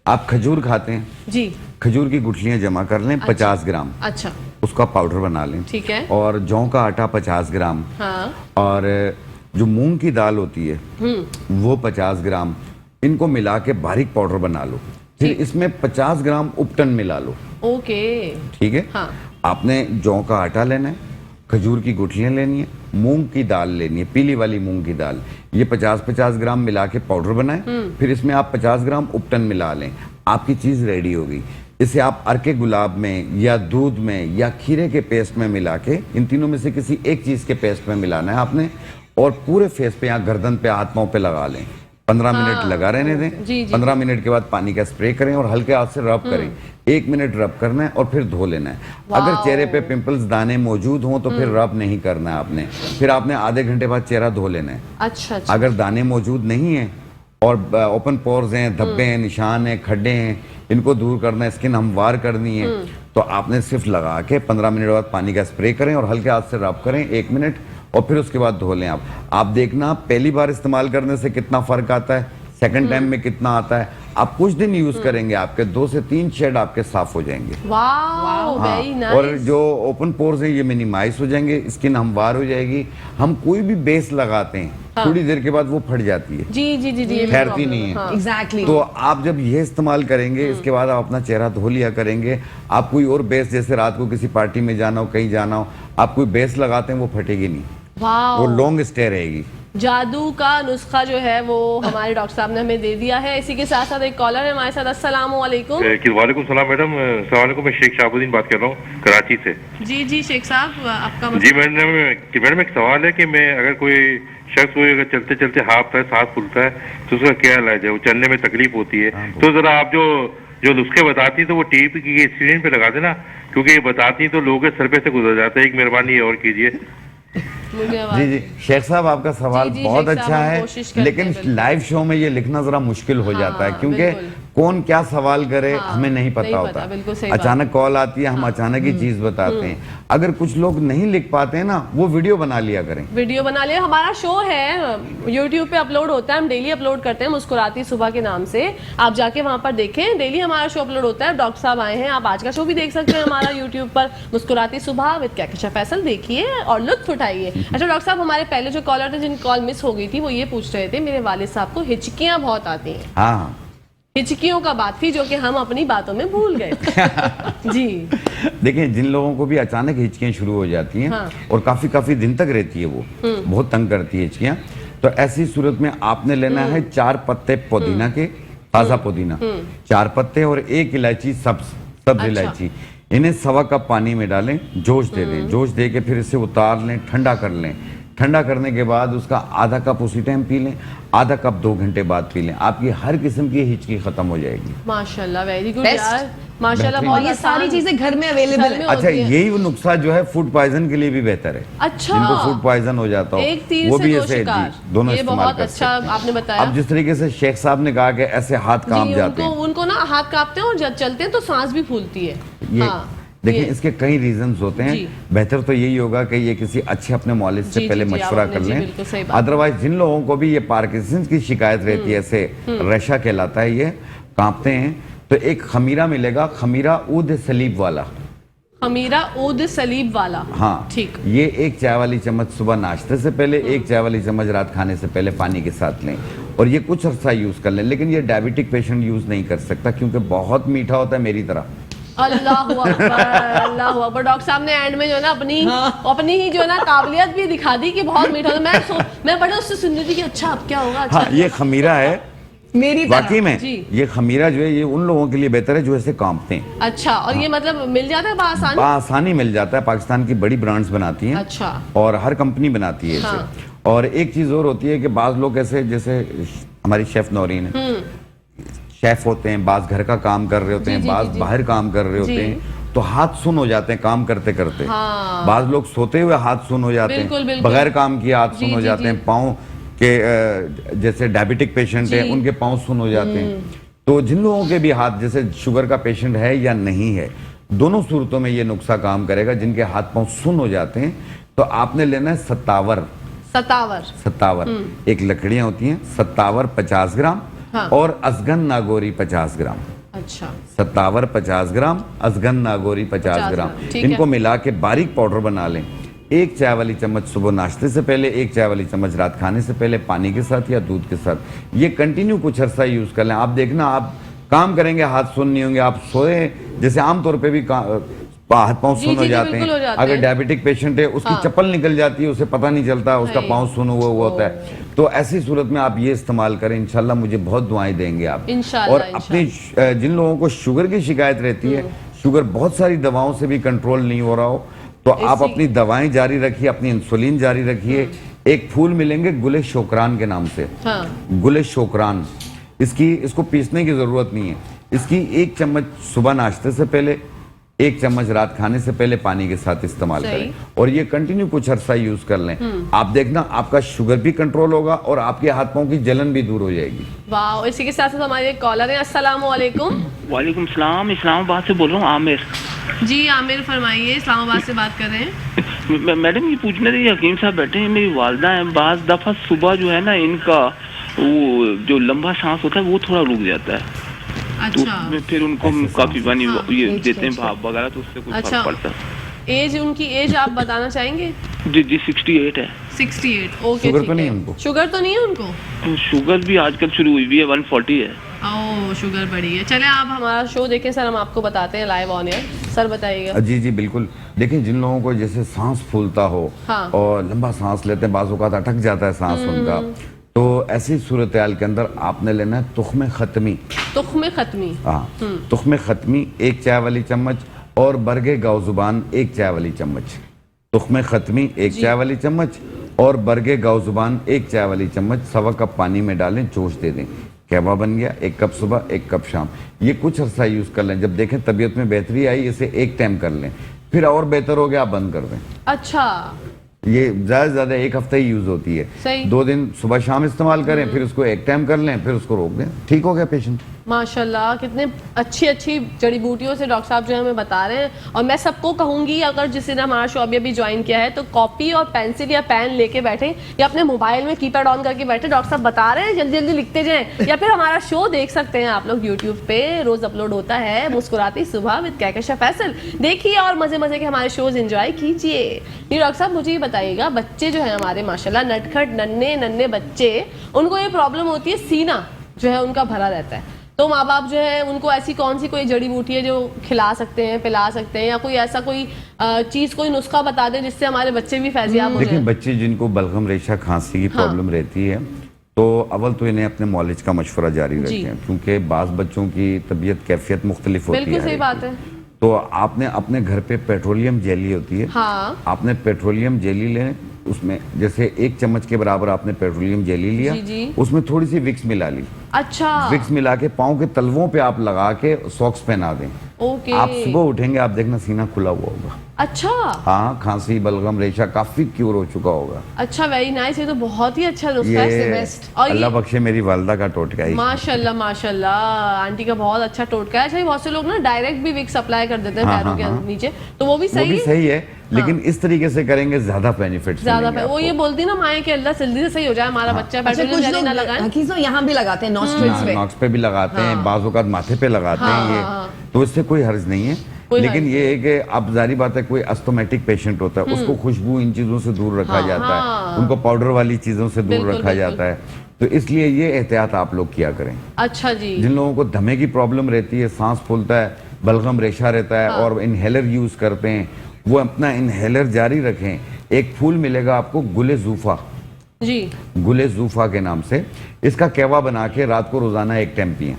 आप खजूर खाते हैं जी, खजूर की गुठलियां जमा कर लें, 50 ग्राम। अच्छा, उसका पाउडर बना लें। ठीक है। और जौ का आटा 50 ग्राम। हाँ। और जो मूंग की दाल होती है वो 50 ग्राम। इनको मिला के बारीक पाउडर बना लो। फिर इसमें 50 ग्राम उपटन मिला लो। ओके, ठीक है। हाँ। आपने जौ का आटा लेना है, खजूर की गुठलियां लेनी है, मूंग की दाल लेनी है, पीली वाली मूंग की दाल। ये 50-50 ग्राम मिला के पाउडर बनाएं। फिर इसमें आप 50 ग्राम उपटन मिला लें, आपकी चीज रेडी हो गई। इसे आप अरके गुलाब में या दूध में या खीरे के पेस्ट में मिला के, इन तीनों में से किसी एक चीज के पेस्ट में मिलाना है आपने, और पूरे फेस पे या गर्दन पे, हाथ पांव पे लगा लें। 15 मिनट लगा रहने दें। 15 मिनट के बाद पानी का स्प्रे करें और हल्के हाथ से रब करें। 1 मिनट रब करना है और फिर धो लेना है। अगर चेहरे पे पिंपल्स दाने मौजूद हों तो फिर रब नहीं करना है आपने। फिर आपने आधे घंटे बाद चेहरा धो लेना है। अच्छा, अच्छा। अगर दाने मौजूद नहीं है और ओपन पोर्स हैं, धब्बे हैं, निशान हैं, खड्डे हैं, इनको दूर करना है, स्किन हमवार करनी है, तो आपने सिर्फ लगा के 15 मिनट बाद पानी का स्प्रे करें और हल्के हाथ से रब करें 1 मिनट, और फिर उसके बाद धो लें। आप देखना पहली बार इस्तेमाल करने से कितना फर्क आता है, सेकंड टाइम में कितना आता है। आप कुछ दिन यूज करेंगे, आपके 2 से 3 शेड आपके साफ हो जाएंगे। Wow, very nice. और जो ओपन पोर्स हैं ये मिनिमाइज हो जाएंगे, स्किन हमवार हो जाएगी। हम कोई भी बेस लगाते हैं, थोड़ी देर के बाद वो फट जाती है, जी जी जी जी, ठहरती नहीं है। एग्जैक्टली। तो आप जब ये इस्तेमाल करेंगे, इसके बाद आप अपना चेहरा धो लिया करेंगे। आप कोई और बेस, जैसे रात को किसी पार्टी में जाना हो, कहीं जाना हो, आप कोई बेस लगाते हैं वो फटेगी नहीं, वो लॉन्ग स्टे रहेगी। जादू का नुस्खा जो है वो हमारे डॉक्टर साहब ने हमें दे दिया है। इसी के साथ साथ एक कॉलर है हमारे साथ। अस्सलाम वालेकुम। वालेकुम सलाम मैडम, अस्सलाम वालेकुम। मैं शेख शाहबुद्दीन बात कर रहा हूँ कराची से। जी जी शेख साहब, आपका जी मैडम एक सवाल है कि मैं अगर कोई शख्स कोई अगर चलते चलते हाथ पैर सांस फूलता है तो उसका क्या इलाज है? वो चलने में तकलीफ होती है, तो जरा आप जो नुस्खे बताती तो वो टीवी की स्क्रीन पे लगा देना, क्योंकि ये बताती तो लोगों के सर पे से गुजर जाता है। एक मेहरबानी और कीजिए। जी जी शेख साहब, आपका सवाल बहुत अच्छा है, लेकिन लाइव शो में ये लिखना जरा मुश्किल हो जाता है, क्योंकि कौन क्या सवाल करे हमें नहीं पता होता। बिल्कुल सही अचानक कॉल आती है, हम अचानक ही चीज बताते हैं। अगर कुछ लोग नहीं लिख पाते हैं ना, वो वीडियो बना लिया करें। वीडियो बना लिया। हमारा शो है YouTube पे अपलोड होता है, हम डेली अपलोड करते हैं मुस्कुराती सुबह के नाम से। आप जाके वहां पर देखें, डेली हमारा शो अपलोड होता है। डॉक्टर साहब आए हैं, आप आज का शो भी देख सकते हैं हमारा YouTube पर, मुस्कुराती सुबह विद कहकशा फैसल। देखिए और लुत्फ उठाइए। अच्छा डॉक्टर साहब, हमारे पहले जो कॉलर थे जिनकी कॉल मिस हो गई थी, वो ये पूछ रहे थे मेरे वालिद साहब को हिचकियां बहुत आती हैं। हाँ, हिचकियों का बात थी जो कि हम अपनी बातों में भूल गए। जी देखिए, जिन लोगों को भी अचानक हिचकियां शुरू हो जाती हैं, हाँ। और काफी दिन तक रहती है, वो बहुत तंग करती है हिचकियां, तो ऐसी सूरत में आपने लेना है 4 पत्ते पुदीना के, ताजा पुदीना, 4 पत्ते और 1 इलायची, सब्ज इलायची। इन्हें 1.25 कप पानी में डालें, जोश दे दें। जोश दे के फिर इसे उतार लें, ठंडा कर लें। ठंडा करने के बाद उसका आधा कप उसी टाइम पी लें, आधा कप 2 घंटे बाद पी लें। आपकी हर किस्म की हिचकी खत्म हो जाएगी। माशाल्लाह, वेरी गुड यार, माशाल्लाह। और ये सारी चीजें घर में अवेलेबल है। अच्छा, यही वो नुस्खा जो है फूड पॉइजन के लिए भी बेहतर है। अच्छा, जिनको फूड पॉइजन हो जाता हो, एक तीर वो से भी दो ऐसे शिकार। दोनों ये इस्तेमाल बहुत कर अच्छा सकते हैं। आपने बताया। अब जिस तरीके से शेख साहब ने कहा कि ऐसे हाथ कांप जाते हैं, उनको ना हाथ कांपते हैं और जब चलते हैं तो सांस भी फूलती है। ये हाँ, देखिए, इसके कई रीजंस होते हैं। बेहतर तो यही होगा कि ये किसी अच्छे अपने मौलिद से पहले मशवरा कर लें। अदरवाइज जिन लोगों को भी ये पार्किंसंस की शिकायत रहती है, ऐसे रेशा कहलाता है, ये कांपते हैं, तो एक खमीरा मिलेगा, खमीरा ऊद सलीब वाला। खमीरा ऊद सलीब वाला, हाँ ठीक। ये 1 चाय वाली चम्मच सुबह नाश्ते से पहले, 1 चाय वाली चम्मच रात खाने से पहले पानी के साथ लें, और ये कुछ अर्सा यूज कर लें। लेकिन ये डायबिटिक पेशेंट यूज नहीं कर सकता, क्योंकि बहुत मीठा होता है, मेरी तरह। अल्लाह अकबर, अल्लाह अकबर। डॉक्टर साहब ने एंड में जो है ना अपनी ही जो है ना काबिलियत भी दिखा दी कि बहुत मीठा होता। मैं बड़ा उससे सुन रही थी कि अच्छा अब क्या होगा। अच्छा, हाँ, ये खमीरा है मेरी वाकई में। ये खमीरा जो है, ये उन लोगों के लिए बेहतर है जो ऐसे कांपते हैं। अच्छा, और ये मतलब मिल जाता है बासानी? बासानी मिल जाता है। पाकिस्तान की बड़ी ब्रांड्स बनाती हैं। अच्छा। और हर कंपनी बनाती है इसे। और एक चीज और होती है कि बाज लोग ऐसे, जैसे हमारी शेफ नौरीन है, शेफ होते हैं, बाज घर का काम कर रहे होते हैं, बाज बाहर काम कर रहे होते हैं, तो हाथ सुन हो जाते हैं काम करते करते। बाज लोग सोते हुए हाथ सुन हो जाते हैं, बगैर काम किए हाथ सुन हो जाते हैं। पाँव के जैसे डायबिटिक पेशेंट है, उनके पाँव सुन हो जाते हैं। तो जिन लोगों के भी हाथ, जैसे शुगर का पेशेंट है या नहीं है, दोनों सूरतों में ये नुस्खा काम करेगा। जिनके हाथ पाँव सुन हो जाते हैं, तो आपने लेना है सत्तावर। एक लकड़ियां होती हैं, सत्तावर 50 ग्राम, और अजगन नागोरी 50 ग्राम। अच्छा, सत्तावर 50 ग्राम, अजगन नागोरी 50 ग्राम। इनको मिला के बारीक पाउडर बना लें। 1 चाय वाली चम्मच सुबह नाश्ते से पहले, 1 चाय वाली चम्मच रात खाने से पहले, पानी के साथ या दूध के साथ। ये कंटिन्यू कुछ अर्सा यूज कर लें। आप देखना, आप काम करेंगे हाथ सुन नहीं होंगे। आप सोए, जैसे आमतौर पे भी हाथ पाँव सुन हो जाते हैं। अगर डायबिटिक पेशेंट है, उसकी चप्पल निकल जाती है, उसे पता नहीं चलता, उसका पाँव सुन हुआ होता है। तो ऐसी सूरत में आप ये इस्तेमाल करें, इंशाल्लाह मुझे बहुत दुआएं देंगे आप। और अपनी जिन लोगों को शुगर की शिकायत रहती है, शुगर बहुत सारी दवाओं से भी कंट्रोल नहीं हो रहा हो, तो आप अपनी दवाएं जारी रखिए, अपनी इंसुलिन जारी रखिए। एक फूल मिलेंगे गुले शोकरान के नाम से, गुले शोकरान। इसको पीसने की जरूरत नहीं है। इसकी 1 चम्मच सुबह नाश्ते से पहले, 1 चम्मच रात खाने से पहले पानी के साथ इस्तेमाल करें, और ये कंटिन्यू कुछ अर्सा यूज कर लें। आप देखना, आपका शुगर भी कंट्रोल होगा और आपके हाथ पांव की जलन भी दूर हो जाएगी। वाह। इसी के साथ साथ हमारे एक कॉलर हैं। अस्सलाम वालेकुम। वालेकुम सलाम, इस्लामाबाद से बोल रहा हूँ, आमिर। जी आमिर, फरमाइए, इस्लामाबाद से बात कर रहे हैं। मैडम, ये पूछने थे, हकीम साहब बैठे हैं, मेरी वालदा है, बाज दफा सुबह जो है ना, इनका वो जो लंबा सांस होता है वो थोड़ा रुक जाता है। अच्छा। तो फिर उनको काफी पानी ये देते हैं भाप वगैरह, तो उससे कुछ फर्क पड़ता है। एज, उनकी एज आप बताना चाहेंगे? जी 68 है। 68, ओके। शुगर तो नहीं है उनको? शुगर तो नहीं है उनको? शुगर भी आजकल शुरू हुई भी है, 140 है। ओह, शुगर बढ़ी है। चले आप हमारा शो देखें सर, हम आपको बताते हैं लाइव ऑन एयर। सर बताइएगा। जी जी बिल्कुल। देखिए, जिन लोगों को जैसे सांस फूलता हो, और लंबा सांस लेते हैं, बाजू का अटक जाता है सांस उनका, तो ऐसी सूरत हाल के अंदर आपने लेना है तुख्मे खत्मी। तुख्मे खत्मी, हाँ, तुख्मे खत्मी 1 चाय वाली चम्मच, और बरगे गाउजुबान 1 चाय वाली चम्मच। तुख्मे खत्मी 1 चाय वाली चम्मच, और बरगे गाउजुबान 1 चाय वाली चम्मच 1.25 कप पानी में डालें, जोश दे दें। कहवा बन गया। 1 कप सुबह, 1 कप शाम। ये कुछ अर्सा यूज कर लें। जब देखें तबीयत में बेहतरी आई, इसे 1 टाइम कर लें, फिर और बेहतर हो गया आप बंद कर दें। अच्छा, ये ज्यादा से ज्यादा 1 हफ्ता ही यूज होती है। 2 दिन सुबह शाम इस्तेमाल करें, फिर उसको 1 टाइम कर लें, फिर उसको रोक दें, ठीक हो गया पेशेंट। माशाल्लाह, कितने अच्छी अच्छी जड़ी बूटियों से डॉक्टर साहब जो है हमें बता रहे हैं। और मैं सबको कहूंगी, अगर जिसने ने हमारा शो अभी अभी ज्वाइन किया है तो कॉपी और पेंसिल या पेन लेके बैठे या अपने मोबाइल में कीपैड ऑन करके बैठे, डॉक्टर साहब बता रहे हैं, जल्दी जल्दी लिखते जाएं। या फिर हमारा शो देख सकते हैं आप लोग यूट्यूब पे, रोज अपलोड होता है मुस्कुराती सुबह विद कहकशा फैसल। देखिए और मजे मजे के हमारे शोज एंजॉय कीजिए। ये डॉक्टर साहब मुझे ये बताइएगा, बच्चे जो है हमारे माशाल्लाह नटखट नन्हे नन्हे बच्चे, उनको ये प्रॉब्लम होती है सीना जो है उनका भरा रहता है, तो माँ बाप जो है उनको ऐसी कौन सी कोई जड़ी बूटी है जो खिला सकते हैं, पिला सकते हैं, या कोई ऐसा कोई चीज, कोई नुस्खा बता दें जिससे हमारे बच्चे भी फैजियाब हो जाएं? देखिए, बच्चे जिनको बलगम रेशा खांसी की प्रॉब्लम रहती है, तो अव्वल तो इन्हें अपने मॉलेज का मशवरा जारी रखें, क्योंकि बाज़ बच्चों की तबीयत कैफियत मुख्तलिफ होती है। बिल्कुल सही बात है। तो आपने अपने घर पे पेट्रोलियम जेली होती है, हाँ। आपने पेट्रोलियम जेली लें, उसमें जैसे 1 चम्मच के बराबर आपने पेट्रोलियम जेली लिया, उसमें थोड़ी सी विक्स मिला ली। अच्छा। विक्स मिला के पाँव के तलवों पे आप लगा के सॉक्स पहना दें। ओके। आप सुबह उठेंगे, आप देखना सीना खुला हुआ होगा। अच्छा। हाँ, खांसी बलगम रेशा काफी क्योर हो चुका होगा। अच्छा, वेरी नाइस, ये तो बहुत ही अच्छा नुस्खा है। बेस्ट। और अल्लाह बख्शे मेरी वालदा का टोटका है। माशाल्लाह माशाल्लाह, आंटी का बहुत अच्छा टोटका है। अच्छा, बहुत से लोग ना डायरेक्ट भी विक्स अप्लाई कर देते हैं पैरों के नीचे, तो वो भी सही है, लेकिन इस तरीके से करेंगे ज्यादा बेनिफिट। वो ये बोलती ना माए कि अल्लाह जल्दी से सही हो जाए हमारा बच्चा। कुछ यहाँ भी लगाते हैं, नॉक्स पे भी लगाते हैं, बाज़ औक़ात माथे पे लगाते हैं, ये तो इससे कोई हर्ज नहीं है। लेकिन ये है कि अब जारी बात है, कोई अस्थमेटिक पेशेंट होता है, उसको खुशबू इन चीजों से दूर रखा जाता है, उनको पाउडर वाली चीजों से दूर रखा जाता है, तो इसलिए ये एहतियात आप लोग किया करें। अच्छा जी। जिन लोगों को दमे की प्रॉब्लम रहती है, सांस फूलता है, बलगम रेशा रहता है और इनहेलर यूज करते हैं, वो अपना इनहेलर जारी रखें। एक फूल मिलेगा आपको गुले जूफा जी, गुले जूफा के नाम से, इसका कहवा बना के रात को रोजाना 1 टाइम पिएं।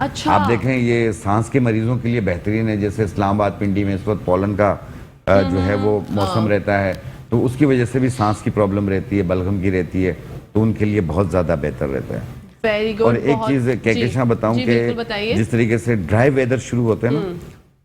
अच्छा। आप देखें, ये सांस के मरीजों के लिए बेहतरीन है। जैसे इस्लामाबाद पिंडी में इस वक्त पोलन का जो है वो मौसम रहता है, तो उसकी वजह से भी सांस की प्रॉब्लम रहती है, बलगम की रहती है, तो उनके लिए बहुत ज्यादा बेहतर रहता है। Very good. और एक चीज कहकशा बताऊं कि जिस तरीके से ड्राई वेदर शुरू होते हैं ना,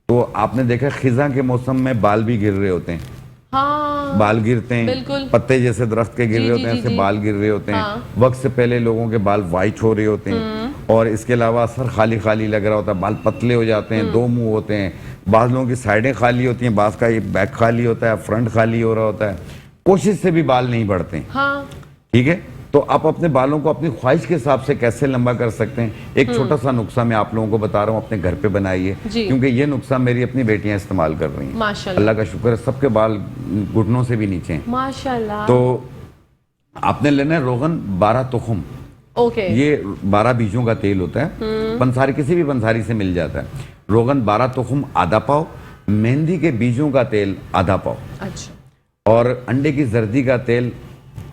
तो आपने देखा खिजा के मौसम में बाल भी गिर रहे होते हैं। हाँ, बाल गिरते हैं, पत्ते जैसे दरख्त के गिर रहे होते हैं, ऐसे बाल गिर रहे होते हैं। वक्त से पहले लोगों के बाल वाइट हो रहे होते हैं, और इसके अलावा सर खाली खाली लग रहा होता है, बाल पतले हो जाते हैं, 2 मुंह होते हैं, बाज लोगों की साइडें खाली होती हैं, बाज का ये बैक खाली होता है, फ्रंट खाली हो रहा होता है। कोशिश से भी बाल नहीं बढ़ते हैं। हाँ। ठीक है, तो आप अपने बालों को अपनी ख्वाहिश के हिसाब से कैसे लंबा कर सकते हैं, एक छोटा सा नुस्खा मैं आप लोगों को बता रहा हूँ, अपने घर पे बनाइए, क्योंकि ये नुस्खा मेरी अपनी बेटियां इस्तेमाल कर रही हैं। माशाल्लाह, अल्लाह का शुक्र है, सबके बाल घुटनों से भी नीचे हैं माशाल्लाह। तो आपने लेना है रोगन 12 तुखम। ओके। ये 12 बीजों का तेल होता है, पंसारी किसी भी पंसारी से मिल जाता है। रोगन 12 तुखम आधा पाव, मेहंदी के बीजों का तेल आधा पाव, अच्छा, और अंडे की जर्दी का तेल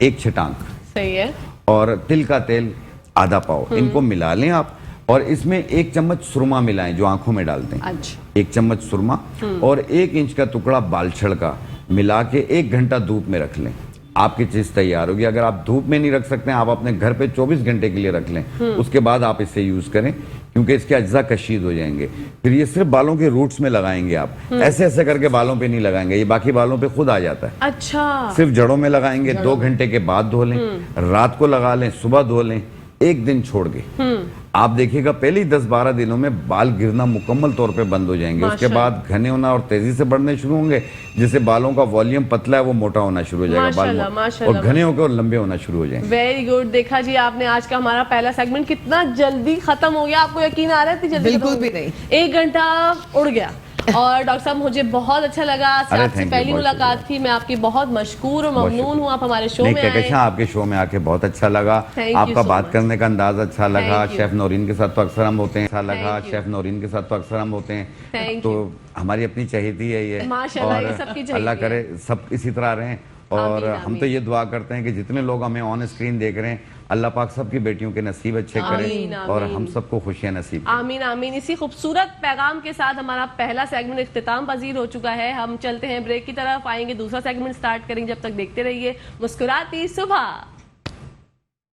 1 छटांक, सही है, और तिल का तेल आधा पाव। इनको मिला लें आप, और इसमें 1 चम्मच सुरमा मिलाएं जो आंखों में डालते हैं। अच्छा। 1 चम्मच सुरमा और 1 इंच का टुकड़ा बालछड़ का मिला के 1 घंटा धूप में रख लें, आपकी चीज तैयार होगी। अगर आप धूप में नहीं रख सकते हैं, आप अपने घर पे 24 घंटे के लिए रख लें, उसके बाद आप इसे यूज करें, क्योंकि इसके अज्जा कशीद हो जाएंगे। फिर ये सिर्फ बालों के रूट्स में लगाएंगे आप, ऐसे ऐसे करके बालों पे नहीं लगाएंगे, ये बाकी बालों पे खुद आ जाता है। अच्छा। सिर्फ जड़ों में लगाएंगे, 2 घंटे के बाद धो लें, रात को लगा लें, सुबह धो लें, 1 दिन छोड़ के। आप देखिएगा पहले 10-12 दिनों में बाल गिरना मुकम्मल तौर पे बंद हो जाएंगे। उसके बाद घने होना और तेजी से बढ़ने शुरू होंगे, जिससे बालों का वॉल्यूम पतला है वो मोटा होना शुरू हो जाएगा, बाल और घने होकर और लंबे होना शुरू हो जाएंगे। Very good. देखा जी आपने, आज का हमारा पहला सेगमेंट कितना जल्दी खत्म हो गया। आपको यकीन आ रहा है? जल्दी बिल्कुल भी नहीं, 1 घंटा उड़ गया। और डॉक्टर साहब मुझे बहुत अच्छा लगा, आपसे पहली मुलाकात थी, मैं आपकी बहुत मशकूर और ममनून हूँ, आप हमारे शो में आए। आपके शो में आके बहुत अच्छा लगा, आपका बात करने का अंदाज अच्छा लगा। शेफ नौरीन के साथ तो अक्सर हम होते हैं, अच्छा लगा। शेफ नौरीन के साथ तो अक्सर हम होते हैं, तो हमारी अपनी चहेती है ये, और अल्लाह करे सब इसी तरह रहें। और हम तो ये दुआ करते हैं कि जितने लोग हमें ऑन स्क्रीन देख रहे हैं, अल्लाह पाक सबकी बेटियों के नसीब अच्छे करें और हम सबको खुशियां नसीब। आमीन आमीन। इसी खूबसूरत पैगाम के साथ हमारा पहला सेगमेंट इख्तिताम पजीर हो चुका है। हम चलते हैं ब्रेक की तरफ, आएंगे दूसरा सेगमेंट स्टार्ट करेंगे। जब तक देखते रहिए मुस्कुराती सुबह।